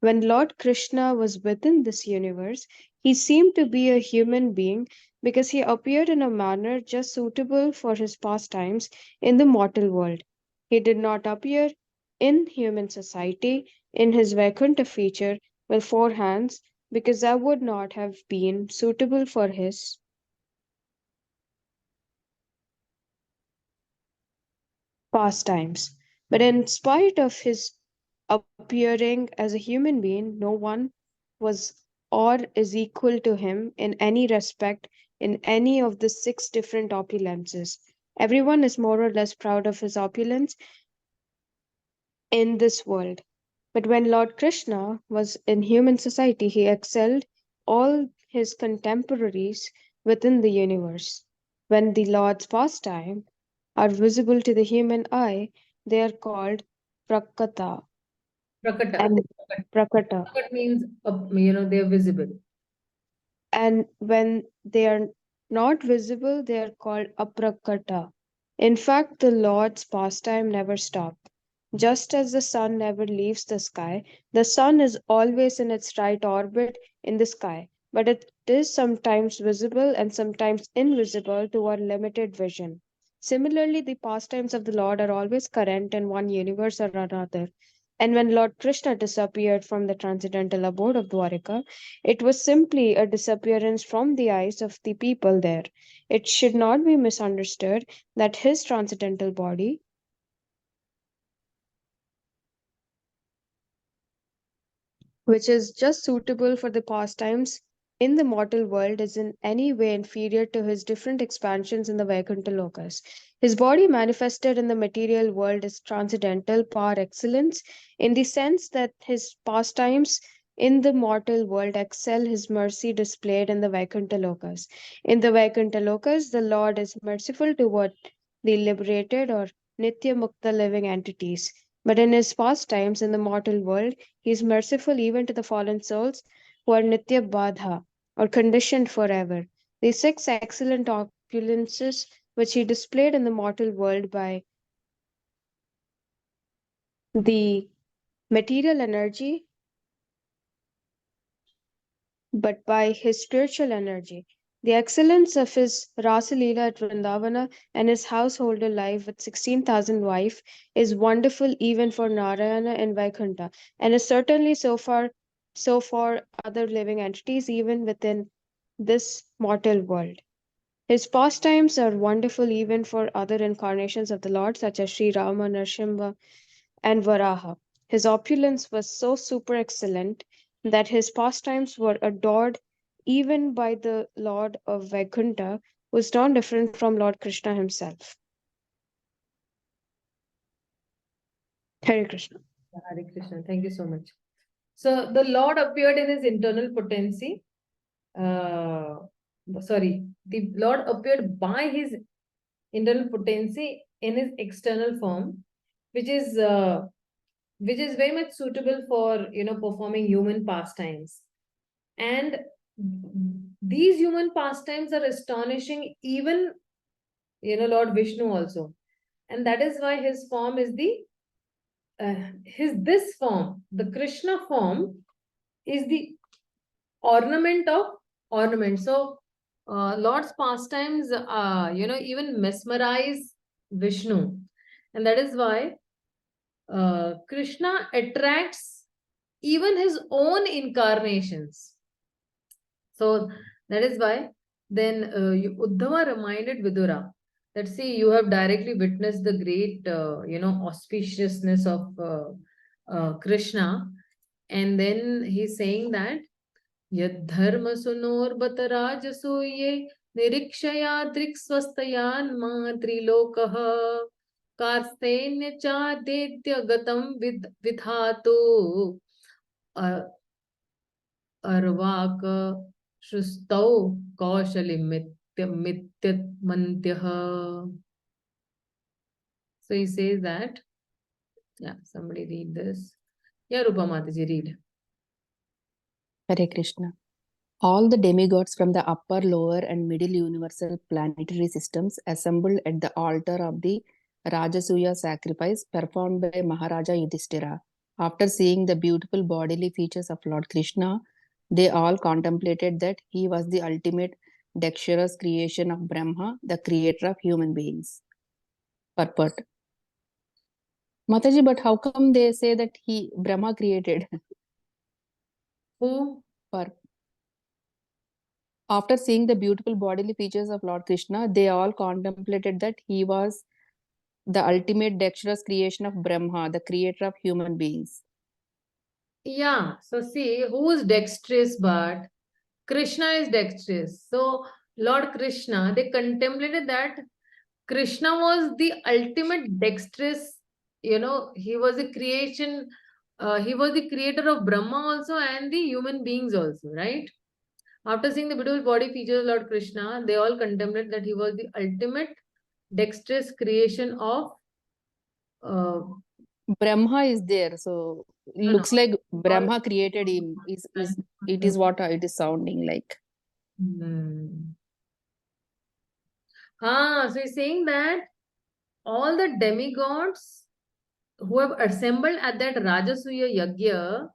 When Lord Krishna was within this universe, he seemed to be a human being because he appeared in a manner just suitable for his pastimes in the mortal world. He did not appear in human society in his Vaikuntha feature with 4 hands because that would not have been suitable for his pastimes. But in spite of his appearing as a human being, no one was or is equal to him in any respect in any of the 6 different opulences. Everyone is more or less proud of his opulence in this world. But when Lord Krishna was in human society, he excelled all his contemporaries within the universe. When the Lord's pastime are visible to the human eye, they are called prakata. Prakata. And prakata. Prakat means, they are visible. And when they are not visible, they are called aprakata. In fact, the Lord's pastime never stopped. Just as the sun never leaves the sky, the sun is always in its right orbit in the sky, but it it is sometimes visible and sometimes invisible to our limited vision. Similarly, the pastimes of the Lord are always current in one universe or another. And when Lord Krishna disappeared from the transcendental abode of Dwarika, it was simply a disappearance from the eyes of the people there. It should not be misunderstood that his transcendental body, which is just suitable for the pastimes in the mortal world, is in any way inferior to his different expansions in the Vaikuntha lokas. His body manifested in the material world is transcendental par excellence, in the sense that his pastimes in the mortal world excel his mercy displayed in the Vaikuntha lokas. In the Vaikuntha lokas, the Lord is merciful toward the liberated or Nitya Mukta living entities. But in his pastimes in the mortal world, he is merciful even to the fallen souls who are Nitya Badha, or conditioned forever. The six excellent opulences which he displayed in the mortal world by the material energy, but by his spiritual energy. The excellence of his Rasa Leela at Vrindavana and his householder life with 16,000 wives is wonderful even for Narayana and Vaikuntha, and is certainly so for other living entities even within this mortal world. His pastimes are wonderful even for other incarnations of the Lord, such as Sri Rama, Narsimha, and Varaha. His opulence was so super excellent that his pastimes were adored even by the Lord of Vaikuntha, who is not different from Lord Krishna himself. Hare Krishna. Hare Krishna. Thank you so much. So the Lord appeared in his internal potency. The Lord appeared by his internal potency in his external form, which is very much suitable for performing human pastimes. And these human pastimes are astonishing even Lord Vishnu also, and that is why his form is this form, the Krishna form, is the ornament of ornaments. So Lord's pastimes even mesmerize Vishnu, and that is why Krishna attracts even his own incarnations. So that is why then Uddhava reminded Vidura that, see, you have directly witnessed the great auspiciousness of Krishna, and then he's saying that Yadharma sunor batarajasuye nirikshaya driksvastayan matrilokaha karstenya cha detya gatam vidhatu arvaka shrustau kaushalimmityamantyah. So he says that, yeah, somebody read this. Yeah, Rupa Mataji, read. Hare Krishna. All the demigods from the upper, lower, and middle universal planetary systems assembled at the altar of the Rajasuya sacrifice performed by Maharaja Yudhishthira. After seeing the beautiful bodily features of Lord Krishna, they all contemplated that he was the ultimate dexterous creation of Brahma, the creator of human beings. Purport. Mataji, but how come they say that Brahma created? Who? After seeing the beautiful bodily features of Lord Krishna, they all contemplated that he was the ultimate dexterous creation of Brahma, the creator of human beings. Yeah, so see, who is dexterous but Krishna is dexterous. So Lord Krishna, they contemplated that Krishna was the ultimate dexterous, he was the creation, he was the creator of Brahma also and the human beings also, right? After seeing the beautiful body features of Lord Krishna, they all contemplated that he was the ultimate dexterous creation of Brahma is there, so looks like Brahma created him. It is what it is sounding like. So he's saying that all the demigods who have assembled at that Rajasuya Yagya,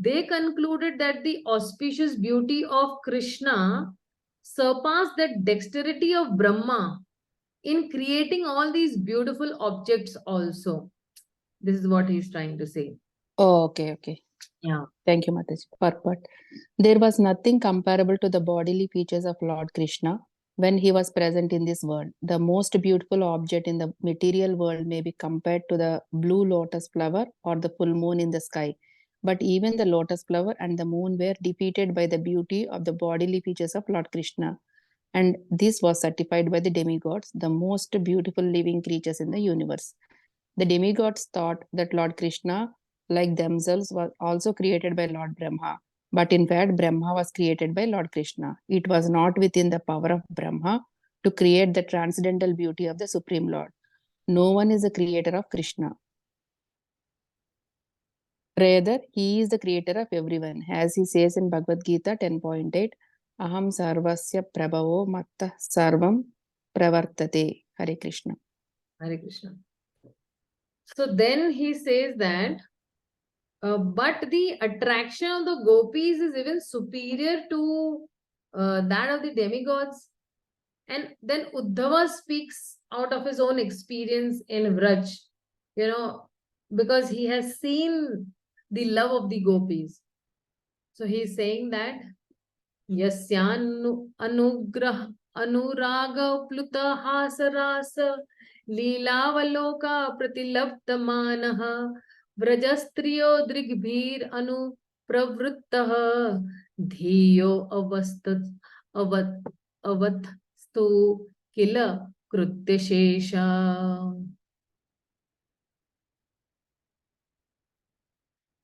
they concluded that the auspicious beauty of Krishna surpassed that dexterity of Brahma in creating all these beautiful objects also. This is what he's trying to say. Oh, okay. Yeah. Thank you, Mataji. Purport. There was nothing comparable to the bodily features of Lord Krishna when he was present in this world. The most beautiful object in the material world may be compared to the blue lotus flower or the full moon in the sky. But even the lotus flower and the moon were defeated by the beauty of the bodily features of Lord Krishna. And this was certified by the demigods, the most beautiful living creatures in the universe. The demigods thought that Lord Krishna, like themselves, was also created by Lord Brahma. But in fact, Brahma was created by Lord Krishna. It was not within the power of Brahma to create the transcendental beauty of the Supreme Lord. No one is the creator of Krishna. Rather, he is the creator of everyone. As he says in Bhagavad-gītā 10.8, Aham sarvasya prabhavo matta sarvam pravartate. Hare Krishna. Hare Krishna. So then he says that, but the attraction of the gopis is even superior to that of the demigods. And then Uddhava speaks out of his own experience in Vraj, because he has seen the love of the gopis. So he is saying that Yasyanu anugrah anuraga pluta hasarasa leelavaloka pratilabdamanaha vrajastriyo drigbhir anu pravruttaha dhiyo avatstu kila krutyashesha.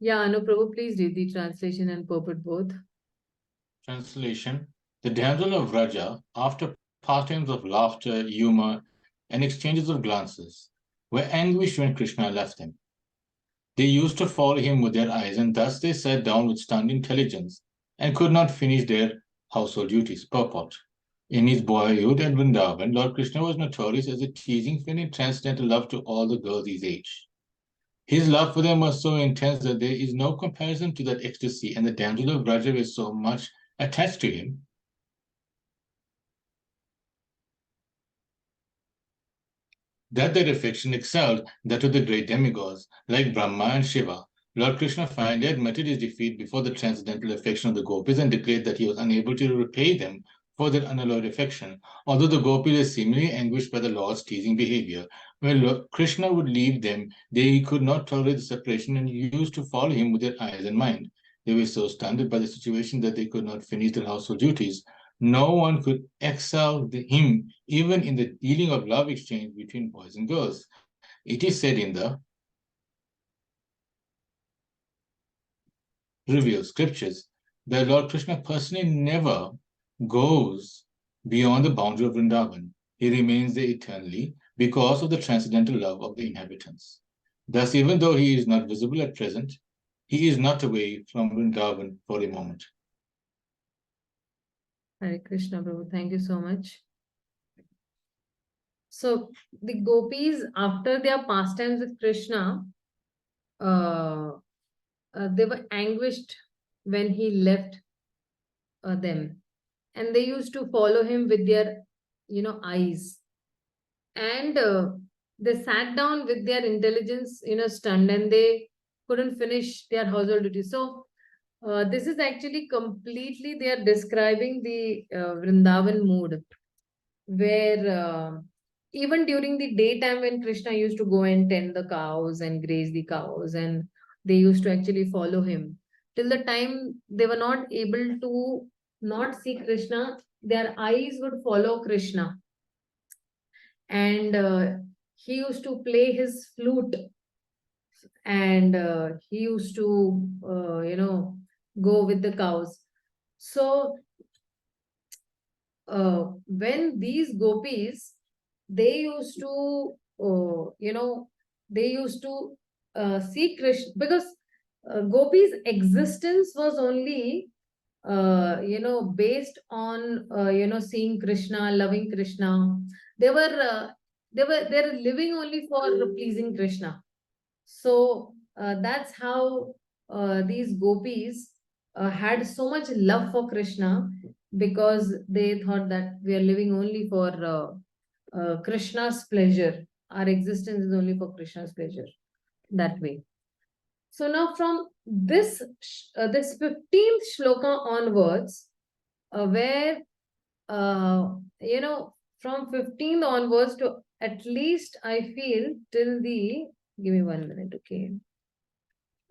Yeah, Anu Prabhu, please read the translation and purport both. Translation: The damsel of Vraja, after pastimes of laughter, humor, and exchanges of glances, were anguished when Krishna left them. They used to follow him with their eyes, and thus they sat down with stunned intelligence and could not finish their household duties. Purport: In his boyhood at Vrindavan, Lord Krishna was notorious as a teasing friend in transcendental love to all the girls his age. His love for them was so intense that there is no comparison to that ecstasy, and the damsel of Vraja was so much attached to him that their affection excelled that of the great demigods, like Brahma and Shiva. Lord Krishna finally admitted his defeat before the transcendental affection of the gopis and declared that he was unable to repay them for their unalloyed affection, although the gopis were seemingly anguished by the Lord's teasing behavior. When Lord Krishna would leave them, they could not tolerate the separation and used to follow him with their eyes and mind. They were so stunned by the situation that they could not finish their household duties. No one could excel him even in the dealing of love exchange between boys and girls. It is said in the revealed scriptures that Lord Krishna personally never goes beyond the boundary of Vrindavan. He remains there eternally because of the transcendental love of the inhabitants. Thus, even though he is not visible at present, he is not away from Vrindavan for a moment. Hare Krishna, Prabhu. Thank you so much. So the gopis, after their pastimes with Krishna, they were anguished when he left them, and they used to follow him with their, eyes, and they sat down with their intelligence, stunned, and they couldn't finish their household duties. So this is actually completely, they are describing the Vrindavan mood, where even during the daytime when Krishna used to go and tend the cows and graze the cows, and they used to actually follow him, till the time they were not able to not see Krishna, their eyes would follow Krishna. And he used to play his flute, and he used to, go with the cows. So when these gopis, they used to, see Krishna, because gopis' existence was only, based on, seeing Krishna, loving Krishna. They're living only for pleasing Krishna. So that's how these gopis had so much love for Krishna because they thought that we are living only for Krishna's pleasure. Our existence is only for Krishna's pleasure. That way. So now from this 15th shloka onwards, where from 15th onwards to at least I feel till the, give me 1 minute, okay.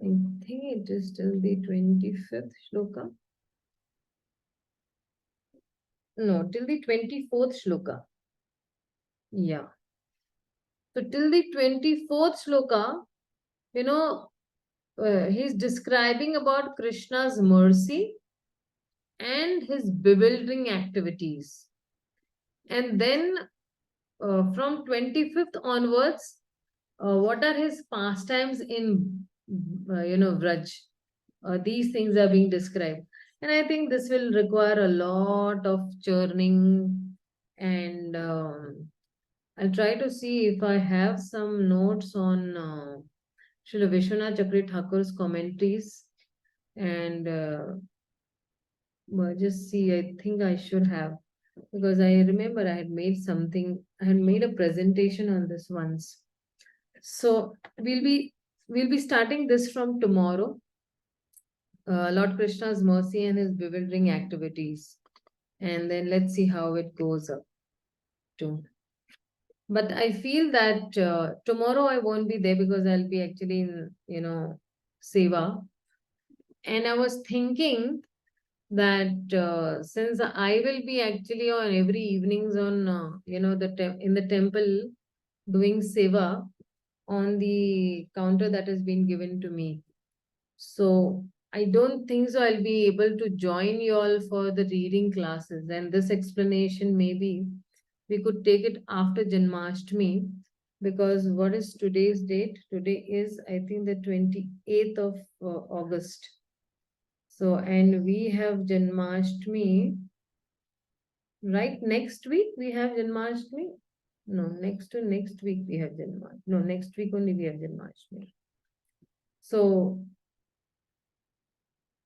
I think it is till the 25th shloka. No, till the 24th shloka. Yeah. So till the 24th shloka, he's describing about Krishna's mercy and his bewildering activities. And then from 25th onwards, what are his pastimes in, Vraj? These things are being described. And I think this will require a lot of churning, and I'll try to see if I have some notes on Srila Vishwanath Chakri Thakur's commentaries, and just see, I think I should have, because I remember I had made a presentation on this once. So we'll be starting this from tomorrow. Lord Krishna's mercy and his bewildering activities. And then let's see how it goes up to. But I feel that tomorrow I won't be there because I'll be actually in, Seva. And I was thinking that since I will be actually on every evenings on, in the temple doing Seva on the counter that has been given to me. So I don't think so I'll be able to join you all for the reading classes. And this explanation, maybe we could take it after Janmashtami, because what is today's date? Today is, I think, the 28th of August. So, and we have Janmashtami, right? Next week we have Janmashtami. No, next week we have Janmashtami. No, next week only we have Janmashtami. So,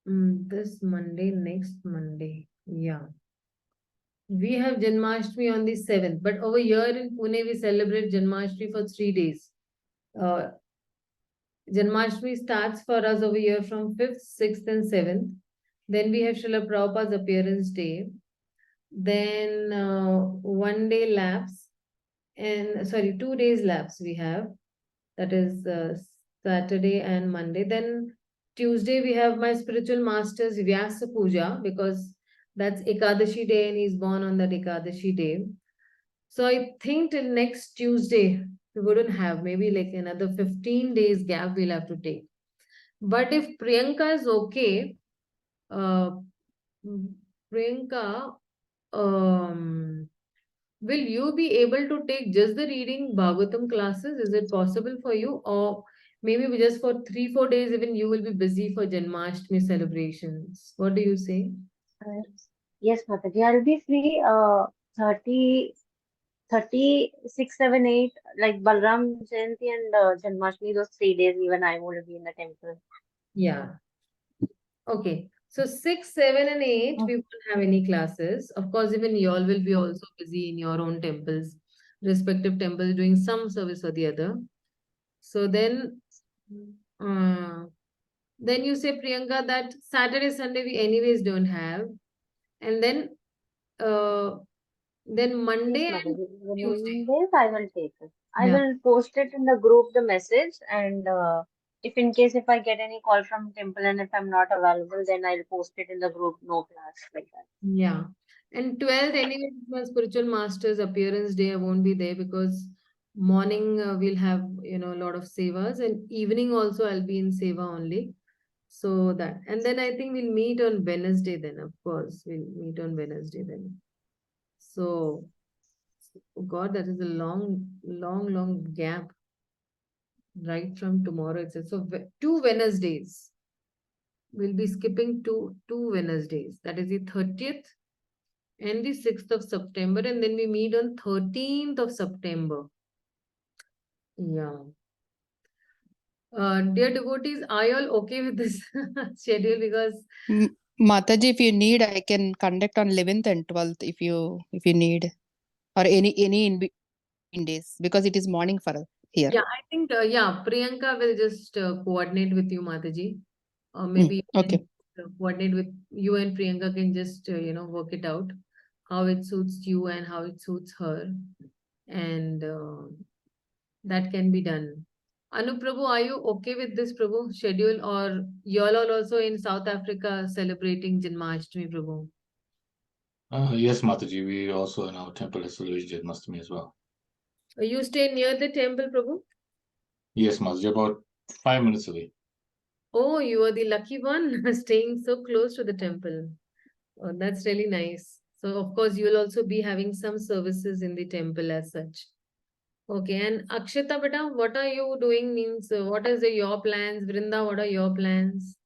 this Monday, next Monday, yeah. We have Janmashtami on the 7th, but over here in Pune we celebrate Janmashtami for 3 days. Janmashtami starts for us over here from 5th, 6th and 7th. Then we have Srila Prabhupada's appearance day. Then 1 day lapse, and 2 days lapse we have. That is Saturday and Monday. Then Tuesday we have my spiritual master's Vyasa Puja, because that's Ekadashi day and he's born on that Ekadashi day. So I think till next Tuesday we wouldn't have, maybe like another 15 days gap we'll have to take. But if Priyanka is okay, Priyanka, will you be able to take just the reading Bhagavatam classes? Is it possible for you? Or maybe just for 3-4 days, even you will be busy for Janmashtami celebrations. What do you say? Yes, Mataji, I'll be free 36, 7, 8, like Balram Jayanti and Janmashtami, those 3 days, even I will be in the temple. Yeah. Okay. So 6, 7 and 8, we won't have any classes. Of course, even you all will be also busy in your own temples, respective temples, doing some service or the other. So then you say, Priyanka, that Saturday, Sunday we anyways don't have. And then Monday Yes, and Mataji, Tuesday. days I will take it. I Yeah. will post it in the group, the message, and if in case if I get any call from temple and if I'm not available, then I'll post it in the group, no class, like that. Yeah. And 12th, anyway, my spiritual master's appearance day, I won't be there because morning we'll have, a lot of sevas, and evening also I'll be in seva only. So that, and then I think we'll meet on Wednesday then, of course, we'll meet on Wednesday then. So, God, that is a long gap right from tomorrow itself. So 2 Wednesdays. We'll be skipping two Wednesdays. That is the 30th and the 6th of September, and then we meet on 13th of September. Yeah. Dear devotees, are you all okay with this schedule? Because Mataji, if you need, I can conduct on 11th and 12th if you need, or any in between days, because it is morning for here. yeah, I think Priyanka will just coordinate with you, Mataji. Or maybe you Okay. can coordinate with you, and Priyanka can just work it out how it suits you and how it suits her, and that can be done. Anu Prabhu, are you okay with this Prabhu schedule, or you all are also in South Africa celebrating Janmashtami, Prabhu? Yes, Mataji, we also in our temple have celebrated Janmashtami as well. You stay near the temple, Prabhu? Yes, Mataji, about 5 minutes away. Oh, you are the lucky one staying so close to the temple. Oh, that's really nice. So, of course, you will also be having some services in the temple as such. Okay, and Akshita beta, what are you doing? Means, what is your plans? Vrinda, what are your plans?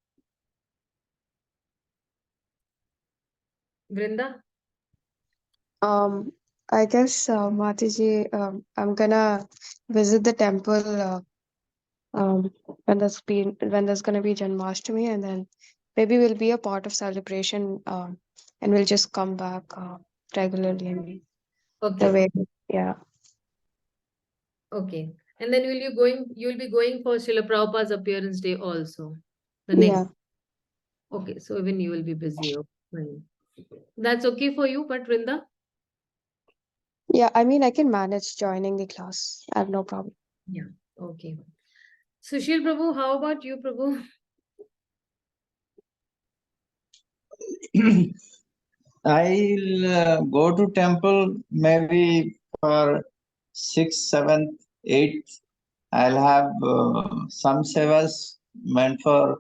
Vrinda? I guess, Mataji, I'm gonna visit the temple when there's gonna be Janmashtami, and then maybe we'll be a part of celebration, and we'll just come back regularly. And the Okay, way, yeah, okay. And then you'll be going for Srila Prabhupada's appearance day also. The next, yeah, okay, so even you will be busy. Okay, fine. That's okay for you, but Vrinda? yeah. I mean, I can manage joining the class. I have no problem. Yeah, okay. Sushil Prabhu, how about you, Prabhu? I'll go to temple maybe for 6th, 7th, 8th. I'll have some sevas meant for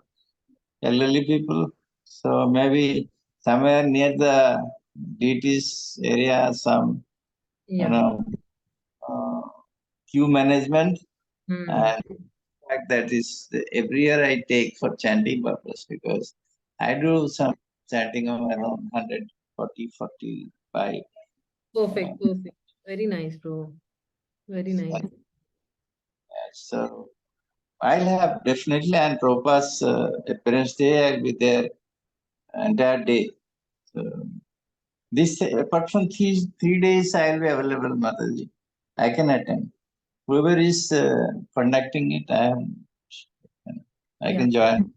elderly people. So maybe somewhere near the deities area, some Yeah. uh, queue management, Hmm. and fact that is every year I take for chanting purpose, because I do some chanting of around 140, 45. Perfect, perfect. Very nice, bro. Very nice. So I'll have definitely, and Prabhupada's appearance day, I'll be there entire day. So this, apart from three days, I'll be available, Mataji. I can attend. Whoever is conducting it, I Yeah. can join.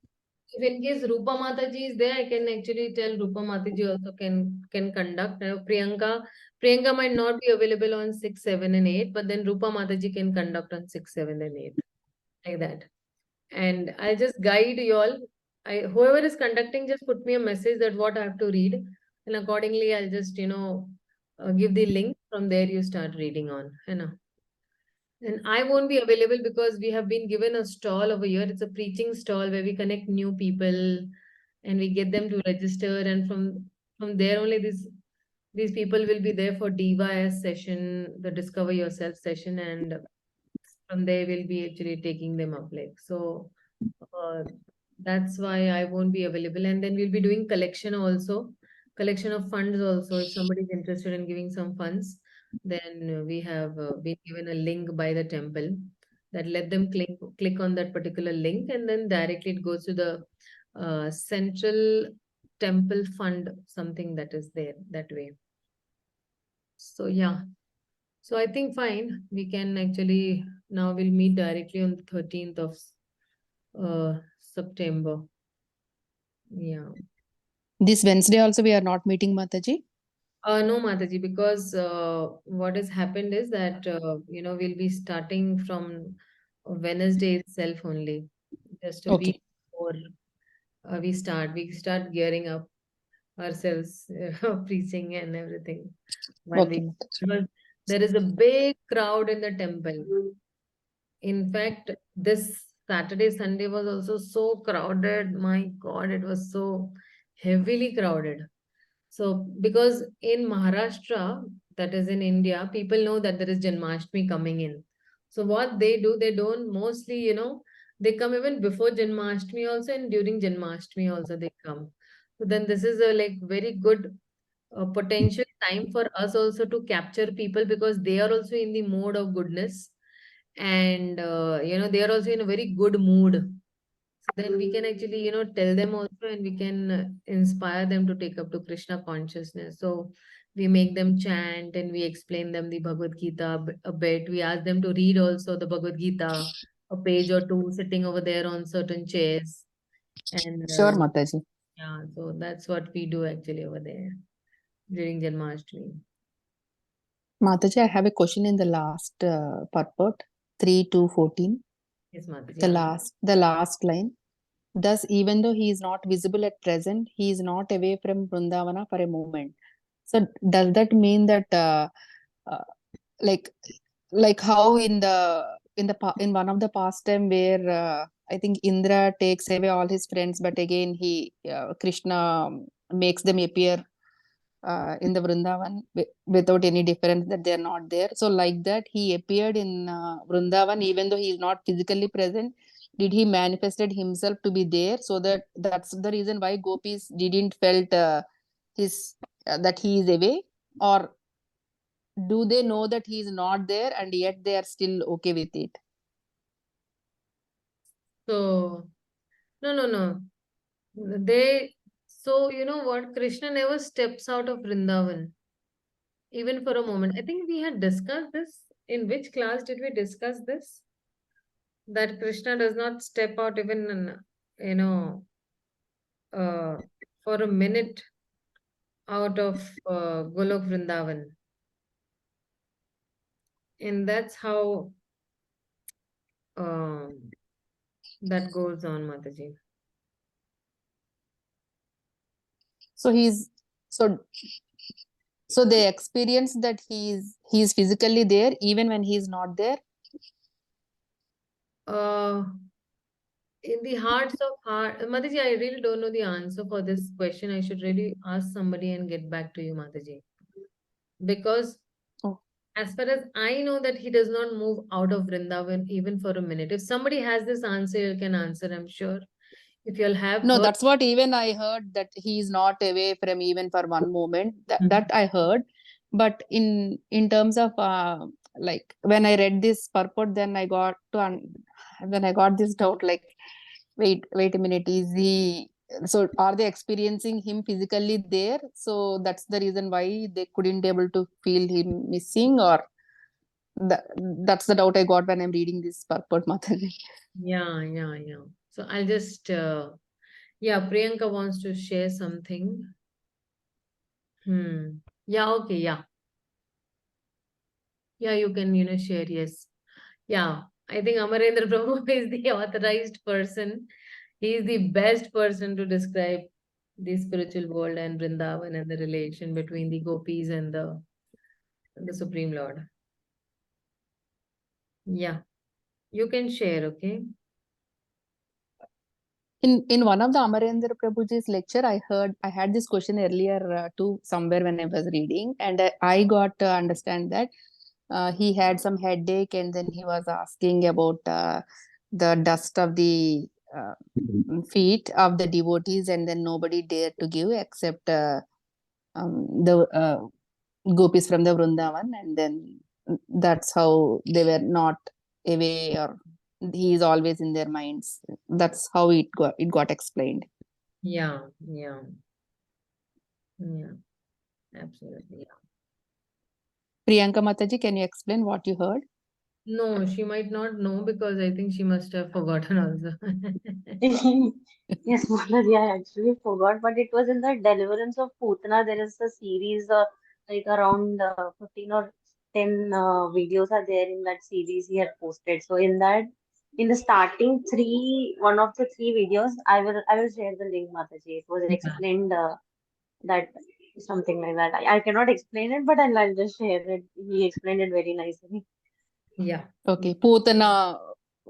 If in case Rupa Mataji is there, I can actually tell Rupa Mataji also can conduct. Priyanka might not be available on 6, 7, and 8, but then Rupa Mataji can conduct on 6, 7, and 8. Like that. And I'll just guide you all. Whoever is conducting, just put me a message that what I have to read. And accordingly, I'll just, give the link. From there, you start reading on. You know. And I won't be available because we have been given a stall over here. It's a preaching stall where we connect new people and we get them to register. And from there only these people will be there for DYS session, the Discover Yourself session, and from there we'll be actually taking them up. Uh, that's why I won't be available. And then we'll be doing collection also, collection of funds also. If somebody is interested in giving some funds, then we have been given a link by the temple that let them click on that particular link, and then directly it goes to the central temple fund, something that is there that way. So yeah. So I think fine. We can actually now we'll meet directly on the 13th of September. Yeah. This Wednesday also we are not meeting, Mataji. No, Mataji, because what has happened is that we'll be starting from Wednesday itself only, just a Okay. week before we start gearing up ourselves, preaching and everything. Okay. Because there is a big crowd in the temple. In fact, this Saturday, Sunday was also so crowded. My God, it was so heavily crowded. So, because in Maharashtra, that is in India, people know that there is Janmashtami coming in. So, what they do, they don't mostly, they come even before Janmashtami also, and during Janmashtami also they come. So, then this is a like very good potential time for us also to capture people because they are also in the mode of goodness, and they are also in a very good mood. So then we can actually, tell them also, and we can inspire them to take up to Krishna consciousness. So we make them chant and we explain them the Bhagavad-gītā a bit. We ask them to read also the Bhagavad-gītā, a page or two, sitting over there on certain chairs. And Sure, Mataji. yeah, so that's what we do actually over there during Janmashtami. Mataji, I have a question in the last purport, 3 to 14. Yes, Mataji. The last line. Thus, even though he is not visible at present, he is not away from Vrindavana for a moment. So, does that mean that, like how in one of the pastime where I think Indra takes away all his friends, but again Krishna makes them appear in the Vrindavan without any difference that they are not there. So, like that, he appeared in Vrindavan even though he is not physically present. Did he manifested himself to be there? So that's the reason why gopis didn't felt that he is away, or do they know that he is not there and yet they are still okay with it? So, no. So you know what? Krishna never steps out of Vrindavan, even for a moment. I think we had discussed this. In which class did we discuss this? That Krishna does not step out even, for a minute out of Golok Vrindavan. And that's how that goes on, Mataji. So so they experience that he is physically there even when he is not there. In the hearts of heart, Mataji, I really don't know the answer for this question. I should really ask somebody and get back to you, Mataji. Because as far as I know that he does not move out of Vrindavan even for a minute. If somebody has this answer, you can answer, I'm sure. If you'll have No, heard, that's what even I heard, that he is not away from even for one moment. That I heard. But in terms of like when I read this purport, then I got this doubt, like, wait a minute, are they experiencing him physically there? So that's the reason why they couldn't able to feel him missing, or that's the doubt I got when I'm reading this purport, Mataji. Yeah. So I'll just, Priyanka wants to share something. Yeah, okay, yeah. Yeah, you can, share, yes. Yeah, I think Amarendra Prabhu is the authorized person. He is the best person to describe the spiritual world and Vrindavan and the relation between the gopis and the Supreme Lord. Yeah, you can share, okay? In one of the Amarendra Prabhuji's lecture, I had this question earlier too, somewhere when I was reading, and I got to understand that he had some headache, and then he was asking about the dust of the feet of the devotees, and then nobody dared to give except the gopis from the Vrindavan, and then that's how they were not away, or he is always in their minds. That's how it got explained. Yeah, absolutely. Yeah. Priyanka Mataji, can you explain what you heard? No, she might not know because I think she must have forgotten also. Yes, Mataji, I actually forgot, but it was in the Deliverance of Putana. There is a series, like around 15 or 10 videos are there in that series he had posted. So in the starting one of the three videos, I will share the link, Mataji. It was explained that something like that. I cannot explain it, but I'll just share it. He explained it very nicely. Yeah. Okay, Putana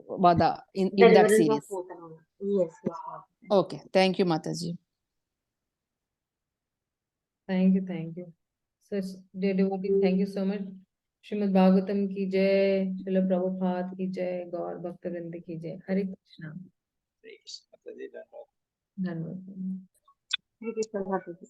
Vada in that Deliverance series. of Putana. Yes. Okay, thank you, Mataji. Thank you. So, dear devotees, thank you so much. Śrīmad-Bhāgavatam ki jai, Srila Prabhupada ki jai, Gaur Bhakta-vrinda ki jai. Hare Krishna. Mataji, Dhanwad. Hare Krishna, Mataji.